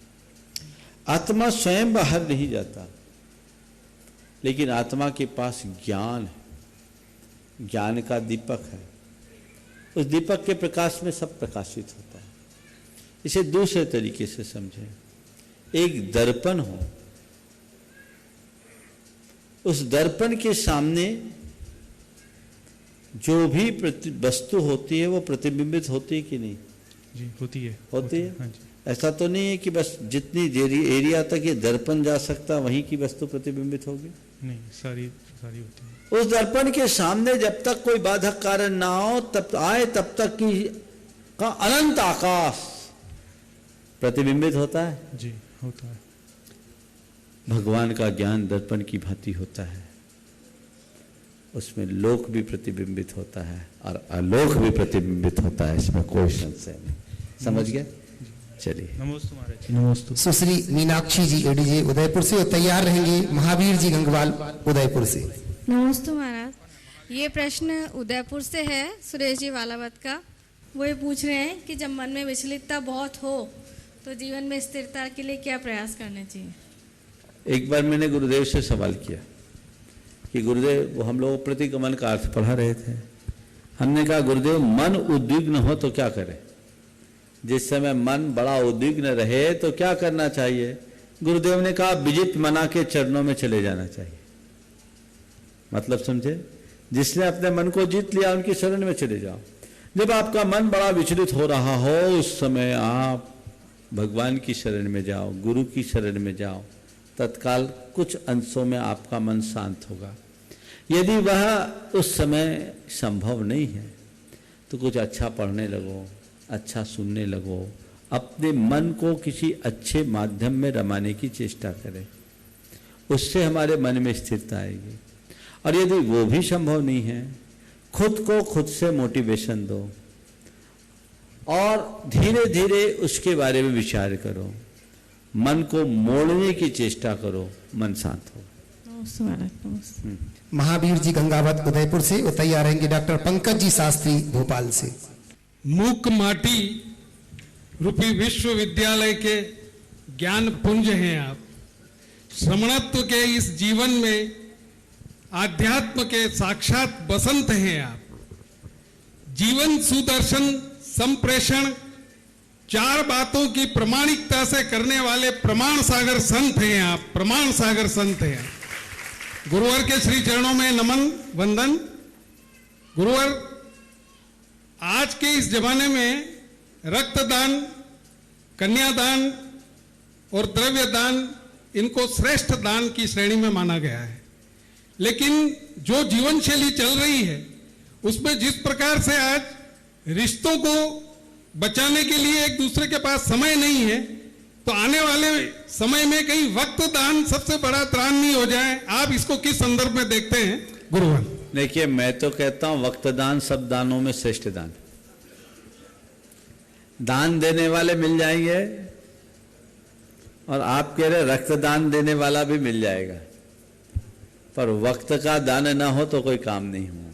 आत्मा स्वयं बाहर नहीं जाता, लेकिन आत्मा के पास ज्ञान है, ज्ञान का दीपक है। उस दीपक के प्रकाश में सब प्रकाशित होता है। इसे दूसरे तरीके से समझें। एक दर्पण हो, उस दर्पण के सामने जो भी वस्तु होती है वो प्रतिबिंबित होती है कि नहीं? जी, होती है। होती है। हाँ जी। ऐसा तो नहीं है कि बस जितनी एरिया तक ये दर्पण जा सकता वहीं की वस्तु प्रतिबिंबित होगी? नहीं, सारी होती है। उस दर्पण के सामने जब तक कोई बाधक कारण ना हो तब तक की का अनंत आकाश प्रतिबिंबित होता है। जी, होता है। भगवान का ज्ञान दर्पण की भांति होता है। उसमें लोक भी प्रतिबिंबित होता है और अलोक भी प्रतिबिंबित होता है, इसमें कोई संशय नहीं। समझ गए? चलिए। नमोस्तु महाराज जी। नमोस्तु। सुश्री मीनाक्षी जी एडीजे उदयपुर से और तैयार रहेंगे महावीर जी गंगवाल उदयपुर से। नमस्ते महाराज, ये प्रश्न उदयपुर से है, सुरेश जी वालावत का। वो ये पूछ रहे हैं कि जब मन में विचलितता बहुत हो तो जीवन में स्थिरता के लिए क्या प्रयास करने चाहिए? एक बार मैंने गुरुदेव से सवाल किया कि गुरुदेव, वो हम लोग प्रतिगमन का अर्थ पढ़ा रहे थे। हमने कहा गुरुदेव, मन उद्विग्न हो तो क्या करें? जिस समय मन बड़ा उद्विग्न रहे तो क्या करना चाहिए? गुरुदेव ने कहा विजित मना के चरणों में चले जाना चाहिए। मतलब समझे? जिसने अपने मन को जीत लिया उनकी शरण में चले जाओ। जब आपका मन बड़ा विचलित हो रहा हो उस समय आप भगवान की शरण में जाओ, गुरु की शरण में जाओ, तत्काल कुछ अंशों में आपका मन शांत होगा। यदि वह उस समय संभव नहीं है तो कुछ अच्छा पढ़ने लगो, अच्छा सुनने लगो, अपने मन को किसी अच्छे माध्यम में रमाने की चेष्टा करें, उससे हमारे मन में स्थिरता आएगी। और यदि वो भी संभव नहीं है, खुद को खुद से मोटिवेशन दो और धीरे धीरे उसके बारे में विचार करो, मन को मोड़ने की चेष्टा करो, मन शांत हो। महावीर जी गंगावत उदयपुर से और तैयार रहेंगे डॉक्टर पंकज जी शास्त्री भोपाल से। मूक माटी रूपी विश्वविद्यालय के ज्ञान पुंज हैं आप। श्रमणत्व के इस जीवन में आध्यात्म के साक्षात बसंत हैं आप। जीवन सुदर्शन संप्रेषण चार बातों की प्रमाणिकता से करने वाले प्रमाण सागर संत हैं आप, प्रमाण सागर संत हैं। गुरुवर के श्री चरणों में नमन वंदन। गुरुवर, आज के इस जमाने में रक्तदान, कन्यादान और द्रव्यदान, इनको श्रेष्ठ दान की श्रेणी में माना गया है। लेकिन जो जीवन शैली चल रही है उसमें जिस प्रकार से आज रिश्तों को बचाने के लिए एक दूसरे के पास समय नहीं है, तो आने वाले समय में कहीं वक्त दान सबसे बड़ा त्राण नहीं हो जाए। आप इसको किस संदर्भ में देखते हैं गुरुवर? देखिए, मैं तो कहता हूं वक्त दान सब दानों में श्रेष्ठ दान। दान देने वाले मिल जाएंगे और आप कह रहे रक्तदान देने वाला भी मिल जाएगा, पर वक्त का दान ना हो तो कोई काम नहीं हो।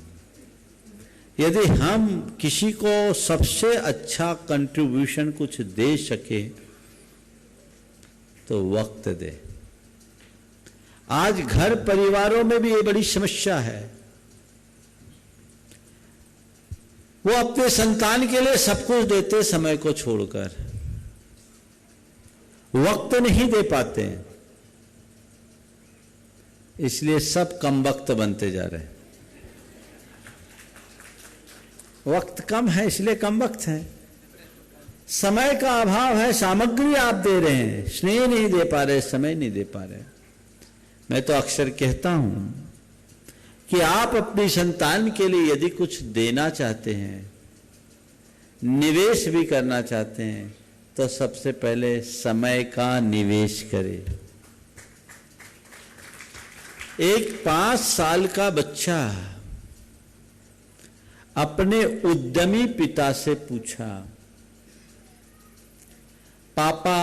यदि हम किसी को सबसे अच्छा कंट्रीब्यूशन कुछ दे सके तो वक्त दे। आज घर परिवारों में भी ये बड़ी समस्या है। वो अपने संतान के लिए सब कुछ देते, समय को छोड़कर वक्त नहीं दे पाते हैं, इसलिए सब कम वक्त बनते जा रहे हैं। वक्त कम है इसलिए कम वक्त है, समय का अभाव है, सामग्री आप दे रहे हैं, स्नेह नहीं दे पा रहे, समय नहीं दे पा रहे। मैं तो अक्सर कहता हूं कि आप अपनी संतान के लिए यदि कुछ देना चाहते हैं, निवेश भी करना चाहते हैं, तो सबसे पहले समय का निवेश करें। एक 5 साल का बच्चा अपने उद्यमी पिता से पूछा, पापा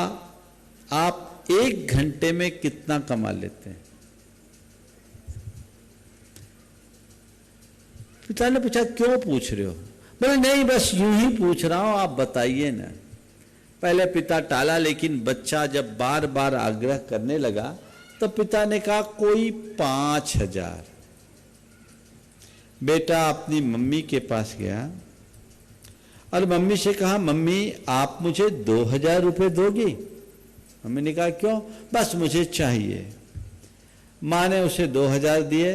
आप 1 घंटे में कितना कमा लेते हैं? पिता ने पूछा क्यों पूछ रहे हो? बोले नहीं, बस यूं ही पूछ रहा हूं, आप बताइए ना। पहले पिता टाला, लेकिन बच्चा जब बार बार आग्रह करने लगा तो पिता ने कहा कोई 5000। बेटा अपनी मम्मी के पास गया और मम्मी से कहा, मम्मी आप मुझे 2000 रुपये दोगी? मम्मी ने कहा क्यों? बस मुझे चाहिए। माँ ने उसे 2000 दिए।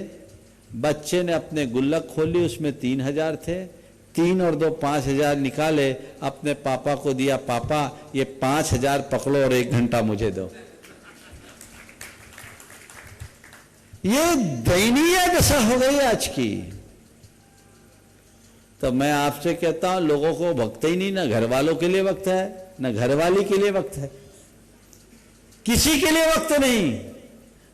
बच्चे ने अपने गुल्लक खोली, उसमें 3000 थे। 3 और 2 5000 निकाले, अपने पापा को दिया, पापा ये 5000 पकड़ो और 1 घंटा मुझे दो। ये दयनीय दशा हो गई आज की। तो मैं आपसे कहता हूं, लोगों को वक्त ही नहीं, ना घर वालों के लिए वक्त है, ना घरवाली के लिए वक्त है, किसी के लिए वक्त नहीं।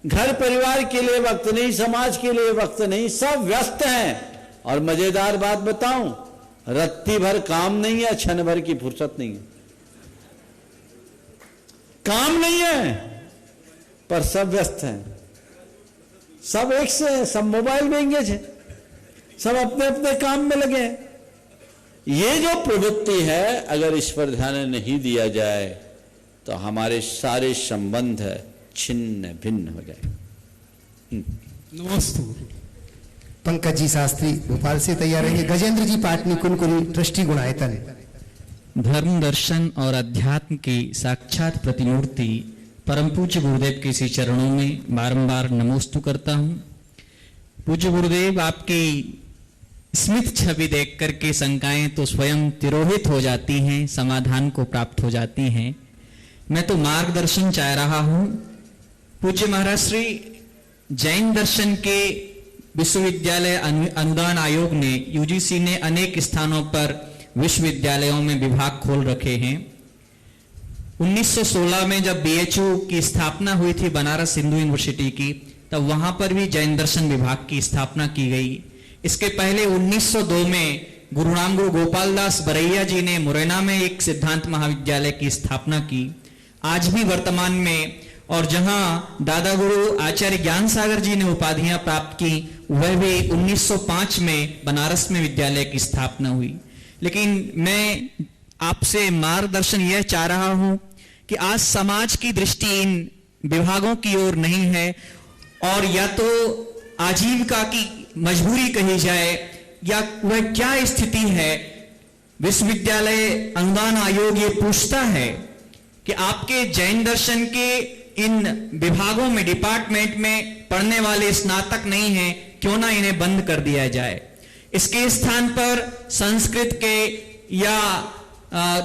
घर परिवार के लिए वक्त नहीं, समाज के लिए वक्त नहीं, सब व्यस्त हैं। और मजेदार बात बताऊं, रत्ती भर काम नहीं है, क्षण भर की फुर्सत नहीं है। काम नहीं है पर सब व्यस्त हैं, सब एक से है, सब मोबाइल में एंगेज है, सब अपने अपने काम में लगे हैं। ये जो प्रवृत्ति है, अगर इस पर ध्यान नहीं दिया जाए तो हमारे सारे संबंध छिन्न भिन्न हो जाए। नमस्ते। पंकज जी शास्त्री भोपाल से तैयार रहेंगे। गजेंद्र जी पाटनी कुनकुनी ट्रस्टी गुणायतन। धर्म दर्शन और अध्यात्म की साक्षात प्रतिमूर्ति परम पूज्य गुरुदेव के श्री चरणों में बारंबार नमोस्तु करता हूँ। पूज्य गुरुदेव, आपकी स्मित छवि देख करके शंकाएं तो स्वयं तिरोहित हो जाती हैं, समाधान को प्राप्त हो जाती हैं। मैं तो मार्गदर्शन चाह रहा हूँ। पूज्य महाराज श्री जैन दर्शन के विश्वविद्यालय अनुदान आयोग ने, यूजीसी ने अनेक स्थानों पर विश्वविद्यालयों में विभाग खोल रखे हैं। 1916 में जब बीएचयू की स्थापना हुई थी बनारस हिंदू यूनिवर्सिटी की, तब वहां पर भी जैन दर्शन विभाग की स्थापना की गई। इसके पहले 1902 में गुरु गोपाल दास बरैया जी ने मुरैना में एक सिद्धांत महाविद्यालय की स्थापना की। आज भी वर्तमान में, और जहां दादा गुरु आचार्य ज्ञान सागर जी ने उपाधियां प्राप्त की, वह भी 1905 में बनारस में विद्यालय की स्थापना हुई। लेकिन मैं आपसे मार्गदर्शन यह चाह रहा हूं कि आज समाज की दृष्टि इन विभागों की ओर नहीं है, और या तो आजीविका की मजबूरी कही जाए, या वह क्या स्थिति है। विश्वविद्यालय अनुदान आयोग ये पूछता है कि आपके जैन दर्शन के इन विभागों में, डिपार्टमेंट में पढ़ने वाले स्नातक नहीं हैं, क्यों ना इन्हें बंद कर दिया जाए। इसके स्थान पर संस्कृत के या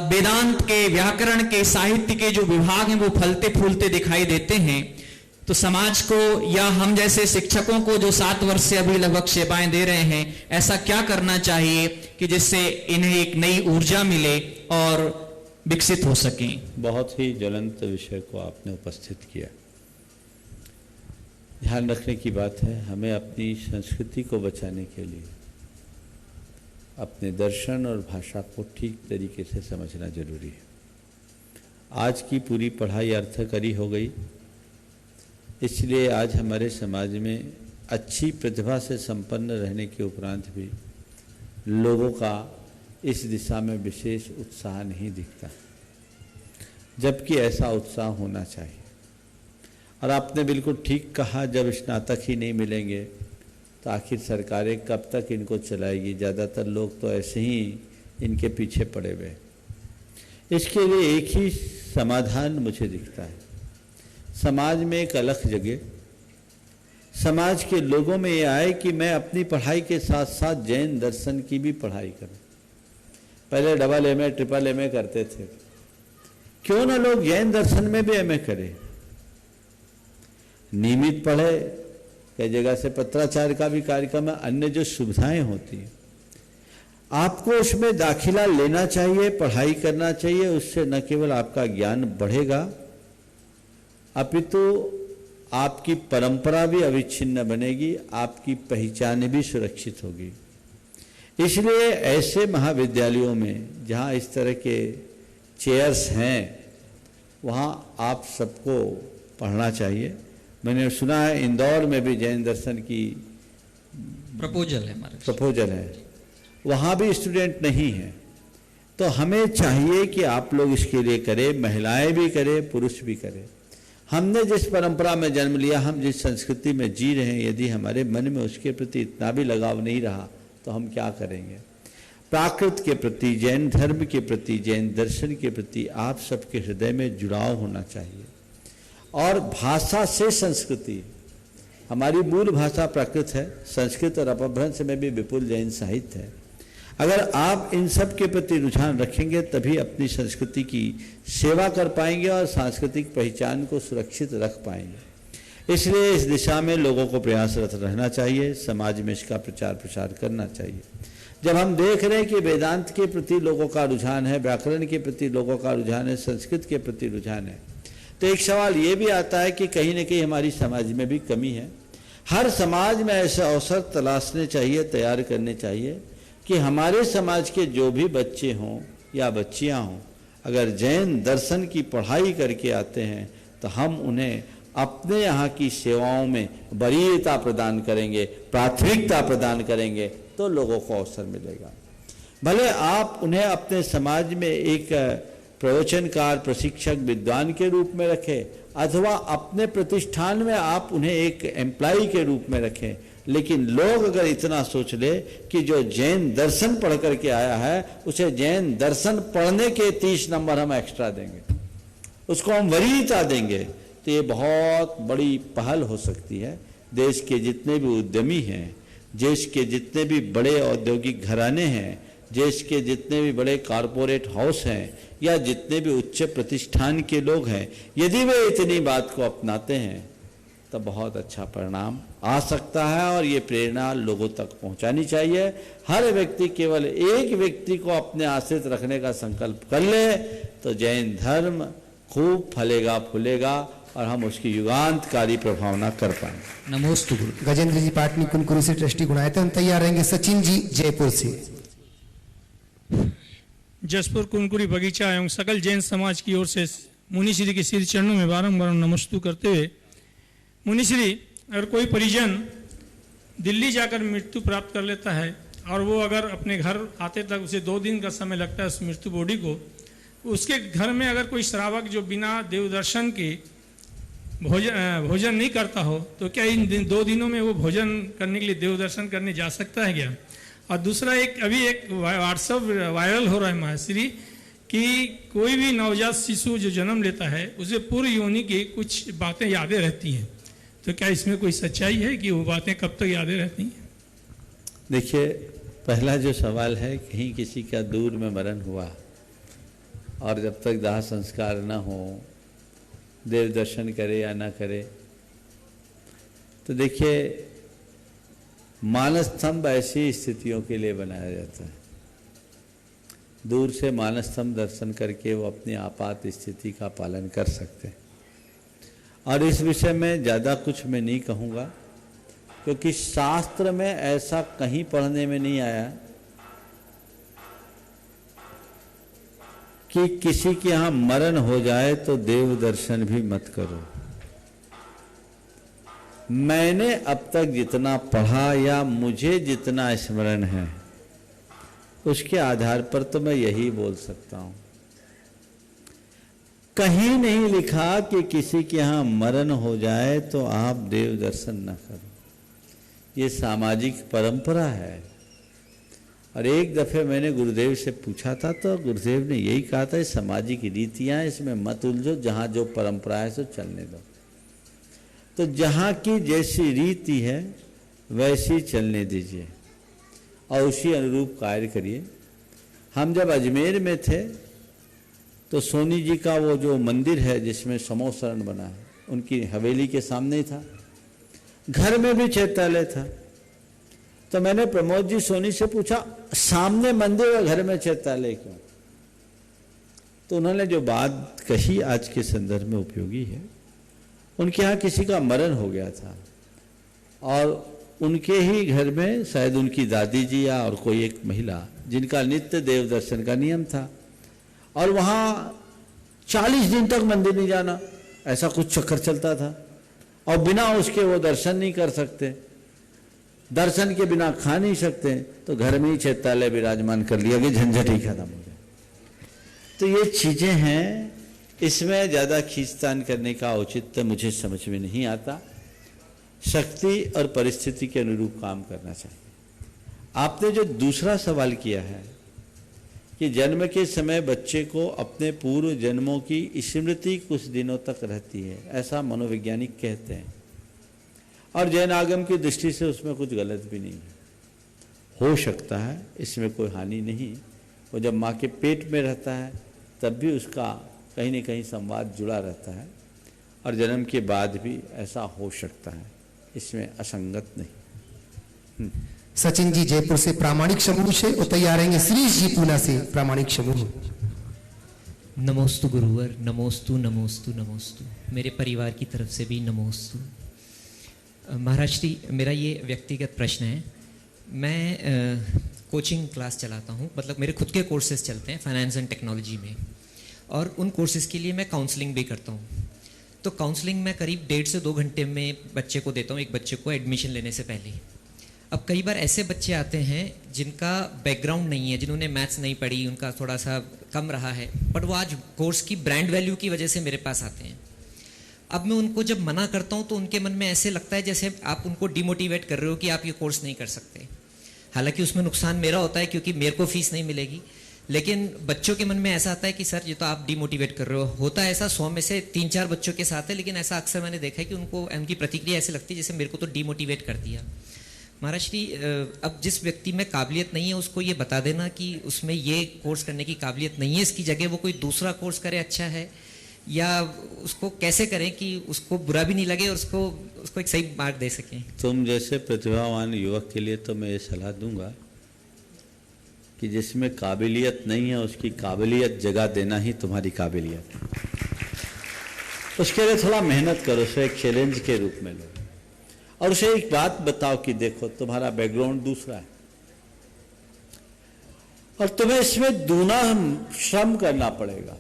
वेदांत के, व्याकरण के, साहित्य के जो विभाग हैं वो फलते फूलते दिखाई देते हैं। तो समाज को या हम जैसे शिक्षकों को जो 7 वर्ष से अभी लगभग सेवाएं दे रहे हैं, ऐसा क्या करना चाहिए कि जिससे इन्हें एक नई ऊर्जा मिले और विकसित हो सकें। बहुत ही ज्वलंत विषय को आपने उपस्थित किया। ध्यान रखने की बात है, हमें अपनी संस्कृति को बचाने के लिए अपने दर्शन और भाषा को ठीक तरीके से समझना जरूरी है। आज की पूरी पढ़ाई अर्थकरी हो गई, इसलिए आज हमारे समाज में अच्छी प्रतिभा से संपन्न रहने के उपरांत भी लोगों का इस दिशा में विशेष उत्साह नहीं दिखता, जबकि ऐसा उत्साह होना चाहिए। और आपने बिल्कुल ठीक कहा, जब स्नातक ही नहीं मिलेंगे तो आखिर सरकारें कब तक इनको चलाएगी। ज़्यादातर लोग तो ऐसे ही इनके पीछे पड़े हुए। इसके लिए एक ही समाधान मुझे दिखता है, समाज में एक अलख जगे, समाज के लोगों में ये आए कि मैं अपनी पढ़ाई के साथ साथ जैन दर्शन की भी पढ़ाई करूं। पहले डबल एमए, ट्रिपल एमए करते थे, क्यों ना लोग जैन दर्शन में भी एमए करें, नियमित पढ़े। कई जगह से पत्राचार का भी कार्यक्रम है, अन्य जो सुविधाएं होती हैं आपको उसमें दाखिला लेना चाहिए, पढ़ाई करना चाहिए। उससे न केवल आपका ज्ञान बढ़ेगा अपितु आपकी परंपरा भी अविच्छिन्न बनेगी, आपकी पहचान भी सुरक्षित होगी। इसलिए ऐसे महाविद्यालयों में जहाँ इस तरह के चेयर्स हैं, वहाँ आप सबको पढ़ना चाहिए। मैंने सुना है इंदौर में भी जैन दर्शन की प्रपोजल है, वहाँ भी स्टूडेंट नहीं है। तो हमें चाहिए कि आप लोग इसके लिए करें, महिलाएं भी करें, पुरुष भी करें। हमने जिस परंपरा में जन्म लिया, हम जिस संस्कृति में जी रहे हैं, यदि हमारे मन में उसके प्रति इतना भी लगाव नहीं रहा तो हम क्या करेंगे। प्राकृत के प्रति, जैन धर्म के प्रति, जैन दर्शन के प्रति आप सबके हृदय में जुड़ाव होना चाहिए। और भाषा से संस्कृति, हमारी मूल भाषा प्राकृत है, संस्कृत और अपभ्रंश में भी विपुल जैन साहित्य है। अगर आप इन सब के प्रति रुझान रखेंगे तभी अपनी संस्कृति की सेवा कर पाएंगे और सांस्कृतिक पहचान को सुरक्षित रख पाएंगे। इसलिए इस दिशा में लोगों को प्रयासरत रहना चाहिए, समाज में इसका प्रचार प्रसार करना चाहिए। जब हम देख रहे हैं कि वेदांत के प्रति लोगों का रुझान है, व्याकरण के प्रति लोगों का रुझान है, संस्कृत के प्रति रुझान है, तो एक सवाल ये भी आता है कि कहीं ना कहीं हमारी समाज में भी कमी है। हर समाज में ऐसे अवसर तलाशने चाहिए, तैयार करने चाहिए कि हमारे समाज के जो भी बच्चे हों या बच्चियां हों, अगर जैन दर्शन की पढ़ाई करके आते हैं तो हम उन्हें अपने यहाँ की सेवाओं में वरीयता प्रदान करेंगे, प्राथमिकता प्रदान करेंगे, तो लोगों को अवसर मिलेगा। भले आप उन्हें अपने समाज में एक प्रवचनकार, प्रशिक्षक, विद्वान के रूप में रखें, अथवा अपने प्रतिष्ठान में आप उन्हें एक एम्प्लॉय के रूप में रखें, लेकिन लोग अगर इतना सोच ले कि जो जैन दर्शन पढ़ करके आया है उसे जैन दर्शन पढ़ने के 30 नंबर हम एक्स्ट्रा देंगे, उसको हम वरीयता देंगे, तो ये बहुत बड़ी पहल हो सकती है। देश के जितने भी उद्यमी हैं, देश के जितने भी बड़े औद्योगिक घराने हैं, देश के जितने भी बड़े कॉरपोरेट हाउस हैं या जितने भी उच्च प्रतिष्ठान के लोग हैं, यदि वे इतनी बात को अपनाते हैं तो बहुत अच्छा परिणाम आ सकता है। और ये प्रेरणा लोगों तक पहुंचानी चाहिए। हर व्यक्ति केवल एक व्यक्ति को अपने आश्रित रखने का संकल्प कर ले तो जैन धर्म खूब फलेगा फूलेगा और हम उसकी युगांतकारी प्रभावना कर पाएंगे। नमोस्तु। गजेंद्र जी पाटनी कुनकुरी से ट्रस्टी गुणायत हम तैयार रहेंगे। सचिन जी जयपुर से। जसपुर कुनकुरी बगीचा एवं सकल जैन समाज की ओर से मुनिश्री के श्री चरणों में बारंबार नमस्तु करते हुए, मुनिश्री अगर कोई परिजन दिल्ली जाकर मृत्यु प्राप्त कर लेता है और वो अगर अपने घर आते तक उसे 2 दिन का समय लगता है उस मृत्यु बॉडी को, उसके घर में अगर कोई श्रावक जो बिना देव दर्शन के भोजन नहीं करता हो तो क्या इन 2 दिनों में वो भोजन करने के लिए देव दर्शन करने जा सकता है क्या? और दूसरा अभी एक व्हाट्सएप वायरल हो रहा है महाश्री कि कोई भी नवजात शिशु जो जन्म लेता है उसे पूर्व योनि की कुछ बातें यादें रहती हैं, तो क्या इसमें कोई सच्चाई है कि वो बातें कब तक यादें रहती हैं? देखिए, पहला जो सवाल है, कहीं किसी का दूर में मरण हुआ और जब तक दाह संस्कार न हो, देव दर्शन करे या ना करे, तो देखिए मानसस्तंभ ऐसी स्थितियों के लिए बनाया जाता है। दूर से मानसस्तंभ दर्शन करके वो अपनी आपात स्थिति का पालन कर सकते हैं। और इस विषय में ज़्यादा कुछ मैं नहीं कहूँगा, क्योंकि शास्त्र में ऐसा कहीं पढ़ने में नहीं आया कि किसी के यहाँ मरण हो जाए तो देव दर्शन भी मत करो। मैंने अब तक जितना पढ़ा या मुझे जितना स्मरण है उसके आधार पर तो मैं यही बोल सकता हूं। कहीं नहीं लिखा कि किसी के यहाँ मरण हो जाए तो आप देव दर्शन न करो। ये सामाजिक परंपरा है। और एक दफे मैंने गुरुदेव से पूछा था तो गुरुदेव ने यही कहा था, सामाजिक रीतियां इसमें मत उलझो, जहाँ जो परंपरा है सो चलने दो। तो जहाँ की जैसी रीति है वैसी चलने दीजिए और उसी अनुरूप कार्य करिए। हम जब अजमेर में थे तो सोनी जी का वो जो मंदिर है जिसमें समोसरण बना है, उनकी हवेली के सामने ही था, घर में भी चैत्यालय था। तो मैंने प्रमोद जी सोनी से पूछा, सामने मंदिर और घर में चैत्यालय क्यों? तो उन्होंने जो बात कही आज के संदर्भ में उपयोगी है। उनके यहाँ किसी का मरण हो गया था और उनके ही घर में शायद उनकी दादी जी या और कोई एक महिला जिनका नित्य देव दर्शन का नियम था, और वहाँ 40 दिन तक मंदिर नहीं जाना, ऐसा कुछ चक्कर चलता था, और बिना उसके वो दर्शन नहीं कर सकते, दर्शन के बिना खा नहीं सकते, तो घर में ही चैत्यालय विराजमान कर लिया कि झंझट ही खत्म हो जाए। तो ये चीज़ें हैं, इसमें ज़्यादा खींचतान करने का औचित्य मुझे समझ में नहीं आता। शक्ति और परिस्थिति के अनुरूप काम करना चाहिए। आपने जो दूसरा सवाल किया है कि जन्म के समय बच्चे को अपने पूर्व जन्मों की स्मृति कुछ दिनों तक रहती है, ऐसा मनोवैज्ञानिक कहते हैं, और जैन आगम की दृष्टि से उसमें कुछ गलत भी नहीं है। हो सकता है, इसमें कोई हानि नहीं। वो जब माँ के पेट में रहता है तब भी उसका कहीं न कहीं संवाद जुड़ा रहता है, और जन्म के बाद भी ऐसा हो सकता है, इसमें असंगत नहीं। सचिन जी जयपुर से प्रामाणिक समूह से, और तैयार रहेंगे श्री जी पूना से प्रामाणिक समूह। नमोस्तु गुरुवर, नमोस्तु नमोस्तु नमोस्तु। मेरे परिवार की तरफ से भी नमोस्तु। महाराज श्री, मेरा ये व्यक्तिगत प्रश्न है। मैं कोचिंग क्लास चलाता हूँ, मतलब मेरे खुद के कोर्सेज चलते हैं फाइनेंस एंड टेक्नोलॉजी में, और उन कोर्सेज़ के लिए मैं काउंसलिंग भी करता हूँ। तो काउंसलिंग मैं करीब 1.5 से 2 घंटे में बच्चे को देता हूँ, एक बच्चे को एडमिशन लेने से पहले। अब कई बार ऐसे बच्चे आते हैं जिनका बैकग्राउंड नहीं है, जिन्होंने मैथ्स नहीं पढ़ी, उनका थोड़ा सा कम रहा है, बट वो आज कोर्स की ब्रांड वैल्यू की वजह से मेरे पास आते हैं। अब मैं उनको जब मना करता हूँ तो उनके मन में ऐसे लगता है जैसे आप उनको डिमोटिवेट कर रहे हो कि आप ये कोर्स नहीं कर सकते। हालांकि उसमें नुकसान मेरा होता है क्योंकि मेरे को फीस नहीं मिलेगी, लेकिन बच्चों के मन में ऐसा आता है कि सर ये तो आप डिमोटिवेट कर रहे हो। होता है ऐसा 100 में से 3-4 बच्चों के साथ है, लेकिन ऐसा अक्सर मैंने देखा है कि उनको उनकी प्रतिक्रिया ऐसे लगती है जैसे मेरे को तो डिमोटिवेट कर दिया। महाराज श्री, अब जिस व्यक्ति में काबिलियत नहीं है उसको ये बता देना कि उसमें ये कोर्स करने की काबिलियत नहीं है, इसकी जगह वो कोई दूसरा कोर्स करे अच्छा है, या उसको कैसे करें कि उसको बुरा भी नहीं लगे और उसको एक सही मार्ग दे सकें? तुम जैसे प्रतिभावान युवक के लिए तो मैं ये सलाह दूंगा कि जिसमें काबिलियत नहीं है उसकी काबिलियत जगा देना ही तुम्हारी काबिलियत है। उसके लिए थोड़ा मेहनत करो, उसे एक चैलेंज के रूप में लो, और उसे एक बात बताओ कि देखो तुम्हारा बैकग्राउंड दूसरा है और तुम्हें इसमें दूना श्रम करना पड़ेगा,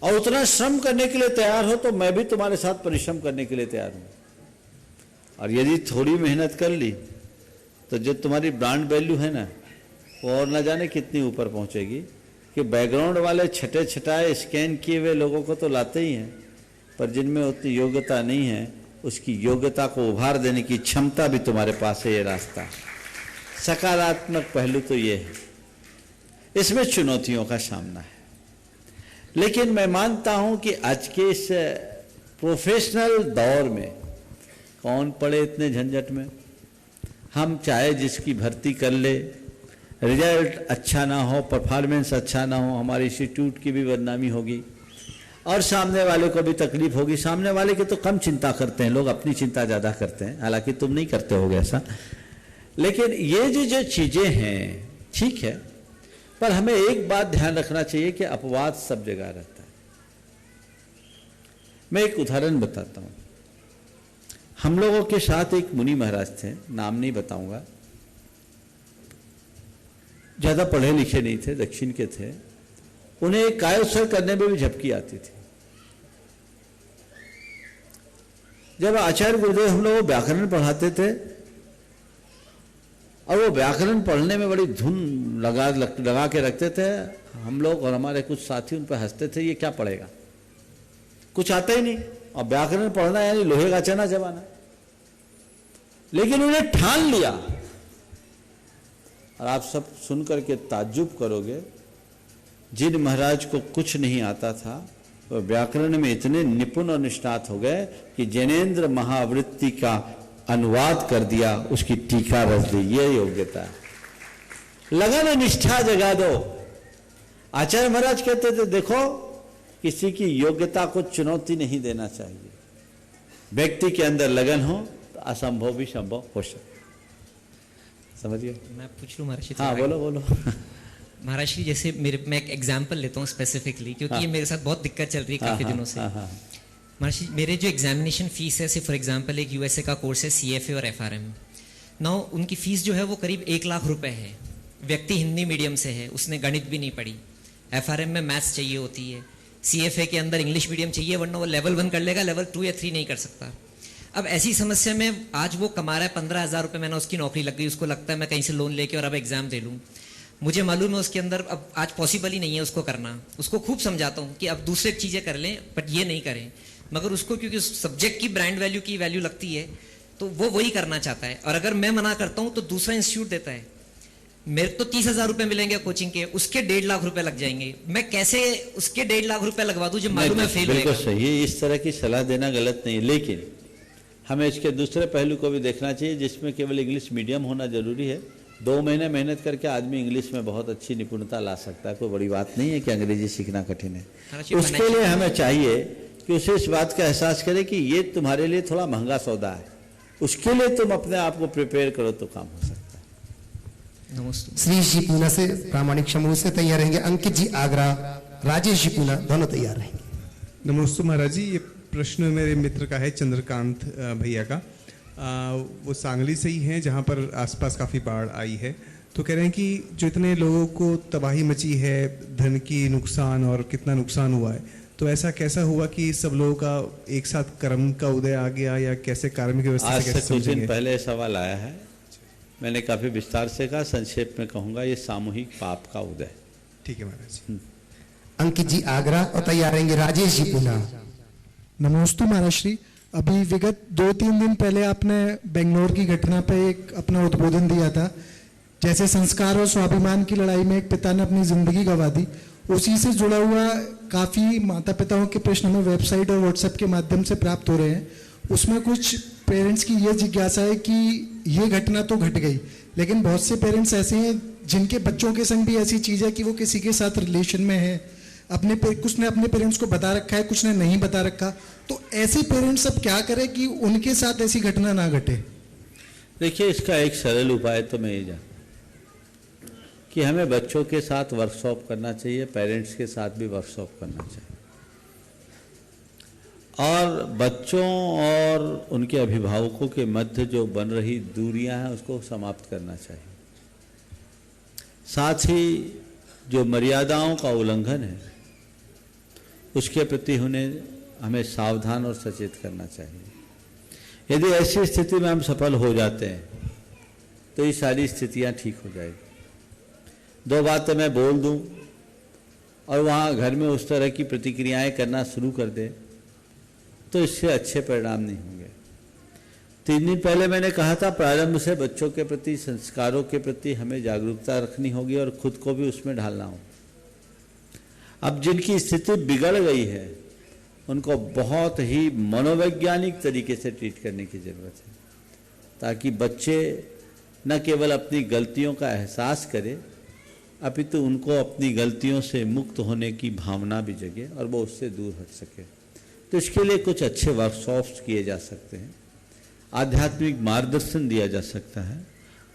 और उतना श्रम करने के लिए तैयार हो तो मैं भी तुम्हारे साथ परिश्रम करने के लिए तैयार हूं। और यदि थोड़ी मेहनत कर ली तो जो तुम्हारी ब्रांड वैल्यू है ना, वो और न जाने कितनी ऊपर पहुंचेगी। कि बैकग्राउंड वाले छठे छठाए स्कैन किए हुए लोगों को तो लाते ही हैं, पर जिनमें उतनी योग्यता नहीं है उसकी योग्यता को उभार देने की क्षमता भी तुम्हारे पास है। ये रास्ता सकारात्मक पहलू तो ये है, इसमें चुनौतियों का सामना है, लेकिन मैं मानता हूं कि आज के इस प्रोफेशनल दौर में कौन पड़े इतने झंझट में। हम चाहे जिसकी भर्ती कर ले, रिजल्ट अच्छा ना हो, परफॉर्मेंस अच्छा ना हो, हमारे इंस्टीट्यूट की भी बदनामी होगी और सामने वाले को भी तकलीफ होगी। सामने वाले की तो कम चिंता करते हैं लोग, अपनी चिंता ज़्यादा करते हैं, हालांकि तुम नहीं करते होगे ऐसा। लेकिन ये जो चीज़ें हैं ठीक है, पर हमें एक बात ध्यान रखना चाहिए कि अपवाद सब जगह रहता है। मैं एक उदाहरण बताता हूं। हम लोगों के साथ एक मुनि महाराज थे, नाम नहीं बताऊंगा, ज्यादा पढ़े लिखे नहीं थे, दक्षिण के थे। उन्हें कायोत्सव करने में भी झपकी आती थी। जब आचार्य गुरुदेव हम लोग व्याकरण पढ़ाते थे और वो व्याकरण पढ़ने में बड़ी धुन लगा के रखते थे, हम लोग और हमारे कुछ साथी उन पर हंसते थे, ये क्या पढ़ेगा, कुछ आता ही नहीं, और व्याकरण पढ़ना यानी लोहे का चना जमाना। लेकिन उन्हें ठान लिया, और आप सब सुनकर के ताज्जुब करोगे, जिन महाराज को कुछ नहीं आता था वो व्याकरण में इतने निपुण और निष्णात हो गए कि जैनेन्द्र महावृत्ति का अनुवाद कर दिया, उसकी टीका रच दी। ये योग्यता है, लगन निष्ठा जगा दो। आचार्य महाराज कहते थे देखो, किसी की योग्यता को चुनौती नहीं देना चाहिए, व्यक्ति के अंदर लगन हो तो असंभव भी संभव हो सकता। समझिए? मैं पूछ लूं महाराज? हाँ बोलो बोलो। महाराज जी, जैसे मैं एक एग्जाम्पल लेता हूँ स्पेसिफिकली, क्योंकि ये मेरे साथ बहुत दिक्कत चल रही है काफी दिनों से। महाराज जी, मेरे जो एग्जामिनेशन फीस है, फॉर एग्जांपल एक यूएसए का कोर्स है CFA और FRM, नाउ उनकी फीस जो है वो करीब 1 लाख रुपए है। व्यक्ति हिंदी मीडियम से है, उसने गणित भी नहीं पढ़ी, FRM में मैथ्स चाहिए होती है, CFA के अंदर इंग्लिश मीडियम चाहिए, वरना वो लेवल 1 कर लेगा, लेवल 2 या 3 नहीं कर सकता। अब ऐसी समस्या में आज वो कमा रहा है 15,000 रुपये, मैंने उसकी नौकरी लग गई, उसको लगता है मैं कहीं से लोन लेके और अब एग्जाम दे लूँ। मुझे मालूम है उसके अंदर अब आज पॉसिबल ही नहीं है उसको करना। उसको खूब समझाता हूँ कि अब दूसरे चीज़ें कर लें बट ये नहीं करें, मगर उसको क्योंकि उस सब्जेक्ट की ब्रांड वैल्यू की वैल्यू लगती है तो वो वही करना चाहता है। और अगर मैं मना करता हूँ तो दूसरा इंस्टीट्यूट देता है, मेरे तो 30,000 रुपये मिलेंगे कोचिंग के, उसके 1.5 लाख रुपए लग जाएंगे। मैं कैसे उसके 1.5 लाख रुपए लगवा दूं जब मालूम है फेल होगा? बिल्कुल सही, इस तरह की सलाह देना गलत नहीं, लेकिन हमें इसके दूसरे पहलू को भी देखना चाहिए, जिसमें केवल इंग्लिश मीडियम होना जरूरी है। 2 महीने मेहनत करके आदमी इंग्लिश में बहुत अच्छी निपुणता ला सकता है, कोई बड़ी बात नहीं है कि अंग्रेजी सीखना कठिन है। उसके लिए हमें चाहिए कि उसे इस बात का एहसास करे कि ये तुम्हारे लिए थोड़ा महंगा सौदा है, उसके लिए तुम अपने आप को प्रिपेयर करो तो काम हो सकता है। नमस्ते। श्री जी पूना से प्रामाणिक समूह से तैयार रहेंगे। अंकित जी आगरा। राजेश जी पूना दोनों तैयार रहेंगे। नमस्ते महाराज जी, ये प्रश्न मेरे मित्र का है, चंद्रकांत भैया का। वो सांगली से ही हैं जहाँ पर आसपास काफ़ी बाढ़ आई है। तो कह रहे हैं कि जो इतने लोगों को तबाही मची है, धन की नुकसान और कितना नुकसान हुआ है, तो ऐसा कैसा हुआ कि सब लोगों का एक साथ कर्म का उदय आ गया, या कैसे कार्मिक व्यवस्था आज से से कैसे कुछ दिन समझेंगे? पहले सवाल आया है, मैंने काफ़ी विस्तार से कहा, संक्षेप में कहूँगा, ये सामूहिक पाप का उदय। ठीक है महाराज। अंकित जी आगरा और तैयार रहेंगे राजेश जी पूना। नमोस्तु महाराज श्री, अभी विगत 2-3 दिन पहले आपने बेंगलोर की घटना पे एक अपना उद्बोधन दिया था। जैसे संस्कार और स्वाभिमान की लड़ाई में एक पिता ने अपनी जिंदगी गंवा दी, उसी से जुड़ा हुआ काफ़ी माता पिताओं के प्रश्न हमें वेबसाइट और व्हाट्सएप के माध्यम से प्राप्त हो रहे हैं। उसमें कुछ पेरेंट्स की ये जिज्ञासा है कि ये घटना तो घट गई, लेकिन बहुत से पेरेंट्स ऐसे हैं जिनके बच्चों के संग भी ऐसी चीज़ है कि वो किसी के साथ रिलेशन में है, कुछ ने अपने पेरेंट्स को बता रखा है, कुछ ने नहीं बता रखा। तो ऐसे पेरेंट्स अब क्या करें कि उनके साथ ऐसी घटना ना घटे? देखिए, इसका एक सरल उपाय तो मैं ये जानता कि हमें बच्चों के साथ वर्कशॉप करना चाहिए, पेरेंट्स के साथ भी वर्कशॉप करना चाहिए, और बच्चों और उनके अभिभावकों के मध्य जो बन रही दूरियां हैं उसको समाप्त करना चाहिए। साथ ही जो मर्यादाओं का उल्लंघन है उसके प्रति हमें सावधान और सचेत करना चाहिए। यदि ऐसी स्थिति में हम सफल हो जाते हैं तो ये सारी स्थितियां ठीक हो जाएगी। 2 बातें मैं बोल दूं और वहाँ घर में उस तरह की प्रतिक्रियाएं करना शुरू कर दें तो इससे अच्छे परिणाम नहीं होंगे। 3 दिन पहले मैंने कहा था, प्रारंभ से बच्चों के प्रति, संस्कारों के प्रति हमें जागरूकता रखनी होगी और खुद को भी उसमें ढालना होगा। अब जिनकी स्थिति बिगड़ गई है उनको बहुत ही मनोवैज्ञानिक तरीके से ट्रीट करने की ज़रूरत है, ताकि बच्चे न केवल अपनी गलतियों का एहसास करें अपितु उनको अपनी गलतियों से मुक्त होने की भावना भी जगे और वो उससे दूर हट सके। तो इसके लिए कुछ अच्छे वर्कशॉप्स किए जा सकते हैं, आध्यात्मिक मार्गदर्शन दिया जा सकता है,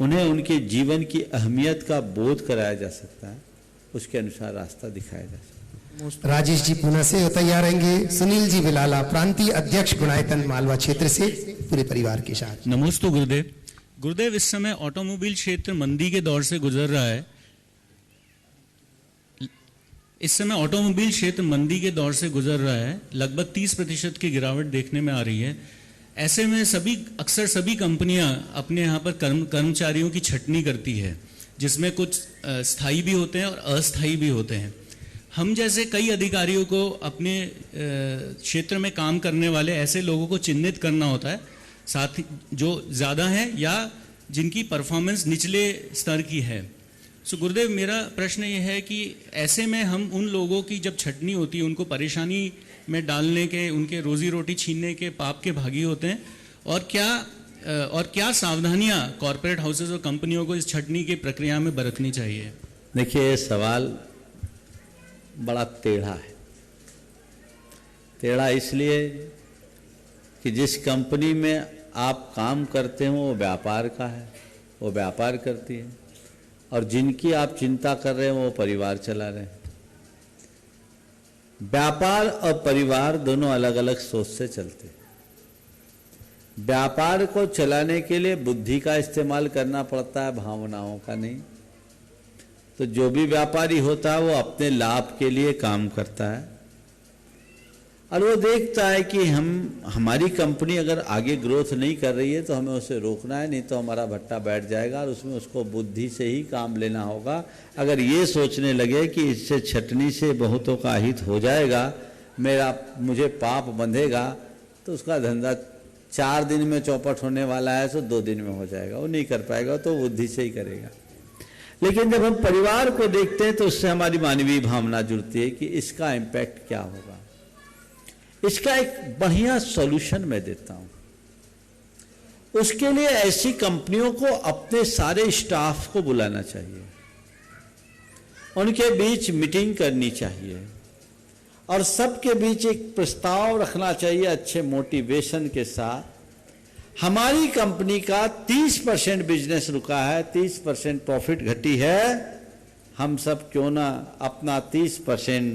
उन्हें उनके जीवन की अहमियत का बोध कराया जा सकता है, उसके अनुसार रास्ता दिखाया जा सकता है। राजेश जी पूना से तैयार रहेंगे सुनील जी बिलाला, प्रांतीय अध्यक्ष गुणायतन मालवा क्षेत्र से, पूरे परिवार के साथ। नमस्ते गुरुदेव। गुरुदेव, इस समय ऑटोमोबाइल क्षेत्र मंदी के दौर से गुजर रहा है। इस समय ऑटोमोबाइल क्षेत्र मंदी के दौर से गुजर रहा है, लगभग 30% की गिरावट देखने में आ रही है। ऐसे में अक्सर सभी कंपनियां अपने यहाँ पर कर्मचारियों की छटनी करती है, जिसमें कुछ स्थायी भी होते हैं और अस्थायी भी होते हैं। हम जैसे कई अधिकारियों को अपने क्षेत्र में काम करने वाले ऐसे लोगों को चिन्हित करना होता है, साथ ही जो ज़्यादा हैं या जिनकी परफॉर्मेंस निचले स्तर की है। सो गुरुदेव, मेरा प्रश्न ये है कि ऐसे में हम उन लोगों की जब छटनी होती है, उनको परेशानी में डालने के, उनके रोजी रोटी छीनने के पाप के भागी होते हैं, और क्या सावधानियां कॉरपोरेट हाउसेस और कंपनियों को इस छटनी की प्रक्रिया में बरतनी चाहिए? देखिए, ये सवाल बड़ा टेढ़ा है। टेढ़ा इसलिए कि जिस कंपनी में आप काम करते हो वो व्यापार का है, वो व्यापार करती है, और जिनकी आप चिंता कर रहे हैं वो परिवार चला रहे हैं। व्यापार और परिवार दोनों अलग अलग सोच से चलते हैं। व्यापार को चलाने के लिए बुद्धि का इस्तेमाल करना पड़ता है, भावनाओं का नहीं। तो जो भी व्यापारी होता है वो अपने लाभ के लिए काम करता है, और वो देखता है कि हमारी कंपनी अगर आगे ग्रोथ नहीं कर रही है तो हमें उसे रोकना है, नहीं तो हमारा भट्टा बैठ जाएगा, और उसमें उसको बुद्धि से ही काम लेना होगा। अगर ये सोचने लगे कि इससे छटनी से बहुतों का हित हो जाएगा, मुझे पाप बंधेगा, तो उसका धंधा 4 दिन में चौपट होने वाला है तो 2 दिन में हो जाएगा। वो नहीं कर पाएगा, तो बुद्धि से ही करेगा। लेकिन जब हम परिवार को देखते हैं तो उससे हमारी मानवीय भावना जुड़ती है कि इसका इम्पैक्ट क्या होगा। इसका एक बढ़िया सॉल्यूशन मैं देता हूं। उसके लिए ऐसी कंपनियों को अपने सारे स्टाफ को बुलाना चाहिए, उनके बीच मीटिंग करनी चाहिए, और सबके बीच एक प्रस्ताव रखना चाहिए अच्छे मोटिवेशन के साथ। हमारी कंपनी का 30% बिजनेस रुका है, 30% प्रॉफिट घटी है, हम सब क्यों ना अपना 30%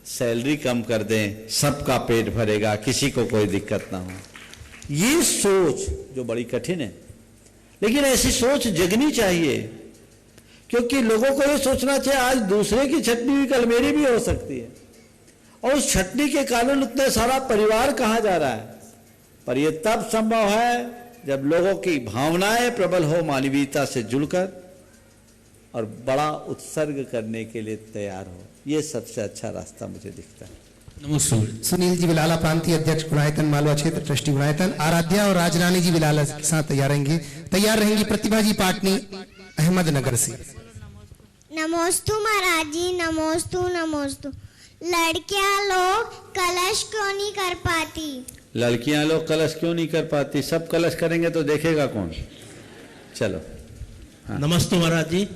सैलरी कम कर दें, सबका पेट भरेगा, किसी को कोई दिक्कत ना हो। ये सोच जो बड़ी कठिन है, लेकिन ऐसी सोच जगनी चाहिए, क्योंकि लोगों को ये सोचना चाहिए आज दूसरे की छटनी भी कल मेरी भी हो सकती है, और उस छटनी के कारण उतना सारा परिवार कहाँ जा रहा है। पर यह तब संभव है जब लोगों की भावनाएं प्रबल हो, मानवीयता से जुड़कर, और बड़ा उत्सर्ग करने के लिए तैयार हो। ये सबसे अच्छा रास्ता मुझे दिखता है। नमस्कार। सुनील जी बिलाला, प्रांतीय अध्यक्ष गुणायतन मालवा क्षेत्र, ट्रस्टी गुणायतन। आराध्या और राजरानी जी बिलाला के साथ तैयार रहेंगी प्रतिभा जी पाटनी अहमदनगर से। नमोस्तु महाराज जी, नमोस्तु नमोस्तु। लड़कियां लोग कलश क्यों नहीं कर पाती? लड़कियां लोग कलश क्यों नहीं कर पाती? सब कलश करेंगे तो देखेगा कौन? चलो। हाँ। नमस्ते महाराज जी।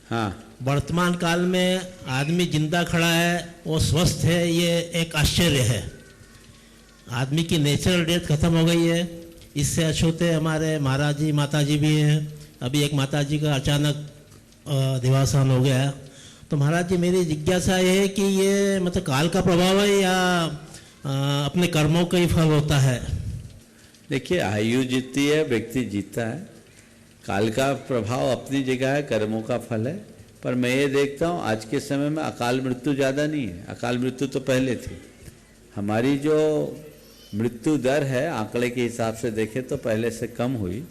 हाँ। वर्तमान काल में आदमी जिंदा खड़ा है, वो स्वस्थ है, ये एक आश्चर्य है। आदमी की नेचुरल डेथ खत्म हो गई है। इससे अछूते हमारे महाराज जी माता जी भी हैं। अभी एक माता जी का अचानक देहावसान हो गया। तो महाराज जी मेरी जिज्ञासा ये है कि ये मतलब काल का प्रभाव है या अपने कर्मों का ही फल होता है? देखिए, आयु जीतती है, व्यक्ति जीता है। काल का प्रभाव अपनी जगह है, कर्मों का फल है। पर मैं ये देखता हूँ आज के समय में अकाल मृत्यु ज़्यादा नहीं है। अकाल मृत्यु तो पहले थी। हमारी जो मृत्यु दर है आंकड़े के हिसाब से देखें तो पहले से कम हुई,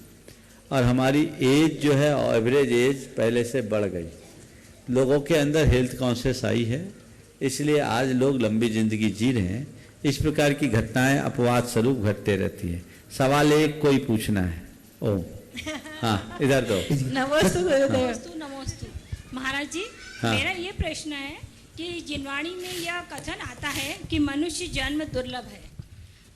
और हमारी एज जो है एवरेज एज पहले से बढ़ गई। लोगों के अंदर हेल्थ कॉन्शियस आई है, इसलिए आज लोग लंबी जिंदगी जी रहे हैं। इस प्रकार की घटनाएं अपवाद स्वरूप घटते रहती है। सवाल एक कोई पूछना है। ओ हाँ, इधर दो। नमोस्तु नमोस्तु महाराज जी। हाँ। मेरा ये प्रश्न है कि जिनवाणी में यह कथन आता है कि मनुष्य जन्म दुर्लभ है,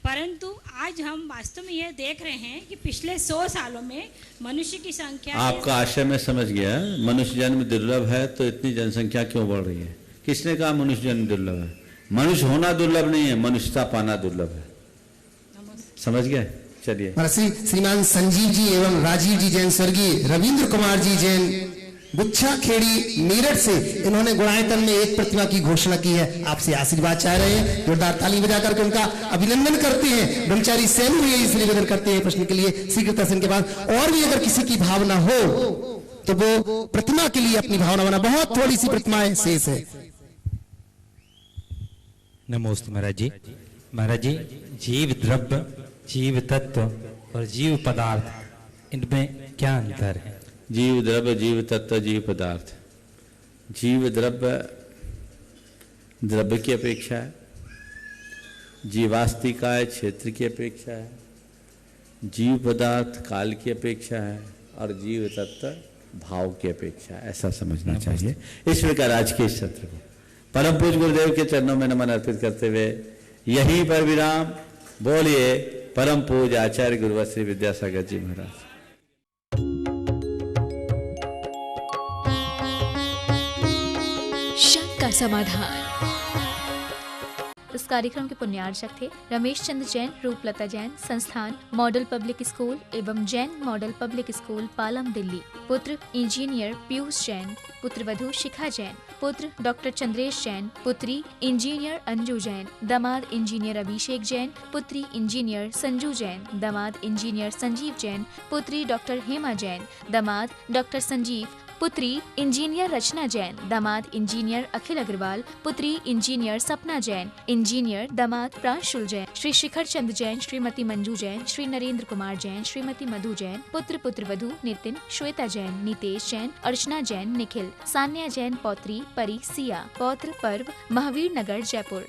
परंतु आज हम वास्तव में यह देख रहे हैं कि पिछले 100 सालों में मनुष्य की संख्या आपका आशय में समझ गया। मनुष्य जन्म दुर्लभ है तो इतनी जनसंख्या क्यों बढ़ रही है? किसने कहा मनुष्य जन्म दुर्लभ है? मनुष्य होना दुर्लभ नहीं है, मनुष्यता पाना दुर्लभ है। समझ गए? चलिए। श्रीमान संजीव जी एवं राजीव जी जैन, स्वर्गीय रविंद्र कुमार जी जैन, गुच्छा खेड़ी मेरठ से, इन्होंने गुणायतन में एक प्रतिमा की घोषणा की है। आपसे आशीर्वाद चाह रहे हैं, जोरदार ताली बजा करके उनका अभिनंदन करते हैं। ब्रह्मचारी सेन हुए इसलिए निवेदन करते हैं प्रश्न के लिए शीघ्रता से। के बाद और भी अगर किसी की भावना हो तो वो प्रतिमा के लिए अपनी भावना बना। बहुत थोड़ी सी प्रतिमाएं शेष है। नमोस्तु महाराज जी। महाराज जी, जीव द्रव्य, जीव तत्व और जीव पदार्थ, इनमें क्या अंतर है? जीव द्रव्य, जीव तत्व, जीव पदार्थ। जीव द्रव्य द्रव्य की अपेक्षा है, जीवास्तिकाय क्षेत्र की अपेक्षा है, जीव पदार्थ काल की अपेक्षा है, और जीव तत्व भाव की अपेक्षा है। ऐसा समझना चाहिए। इस प्रकार आज के इस सत्र को परम पूज्य गुरुदेव के चरणों में नमन अर्पित करते हुए यहीं पर विराम। बोलिए परम पूज्य आचार्य गुरुवर श्री विद्यासागर जी महाराज। शक का समाधान। इस कार्यक्रम के पुण्यार्चक थे रमेश चंद्र जैन, रूपलता जैन, संस्थान मॉडल पब्लिक स्कूल एवं Jain model public school Palam Delhi. पुत्र इंजीनियर पीयूष जैन, पुत्र वधू शिखा जैन, पुत्र डॉक्टर चंद्रेश जैन, पुत्री इंजीनियर अंजू जैन, दामाद इंजीनियर अभिषेक जैन, पुत्री इंजीनियर संजू जैन, दामाद इंजीनियर संजीव जैन, पुत्री डॉक्टर हेमा जैन, दामाद डॉक्टर संजीव, पुत्री इंजीनियर रचना जैन, दामाद इंजीनियर अखिल अग्रवाल, पुत्री इंजीनियर सपना जैन, इंजीनियर दामाद प्रांशुल जैन, श्री शिखर चंद जैन, श्रीमती मंजू जैन, श्री नरेंद्र कुमार जैन, श्रीमती मधु जैन, पुत्र पुत्रवधू नितिन, श्वेता जैन, नितेश जैन, अर्चना जैन, निखिल, सान्या जैन, पौत्री परी सिया, पौत्र पर्व महावीर नगर जयपुर।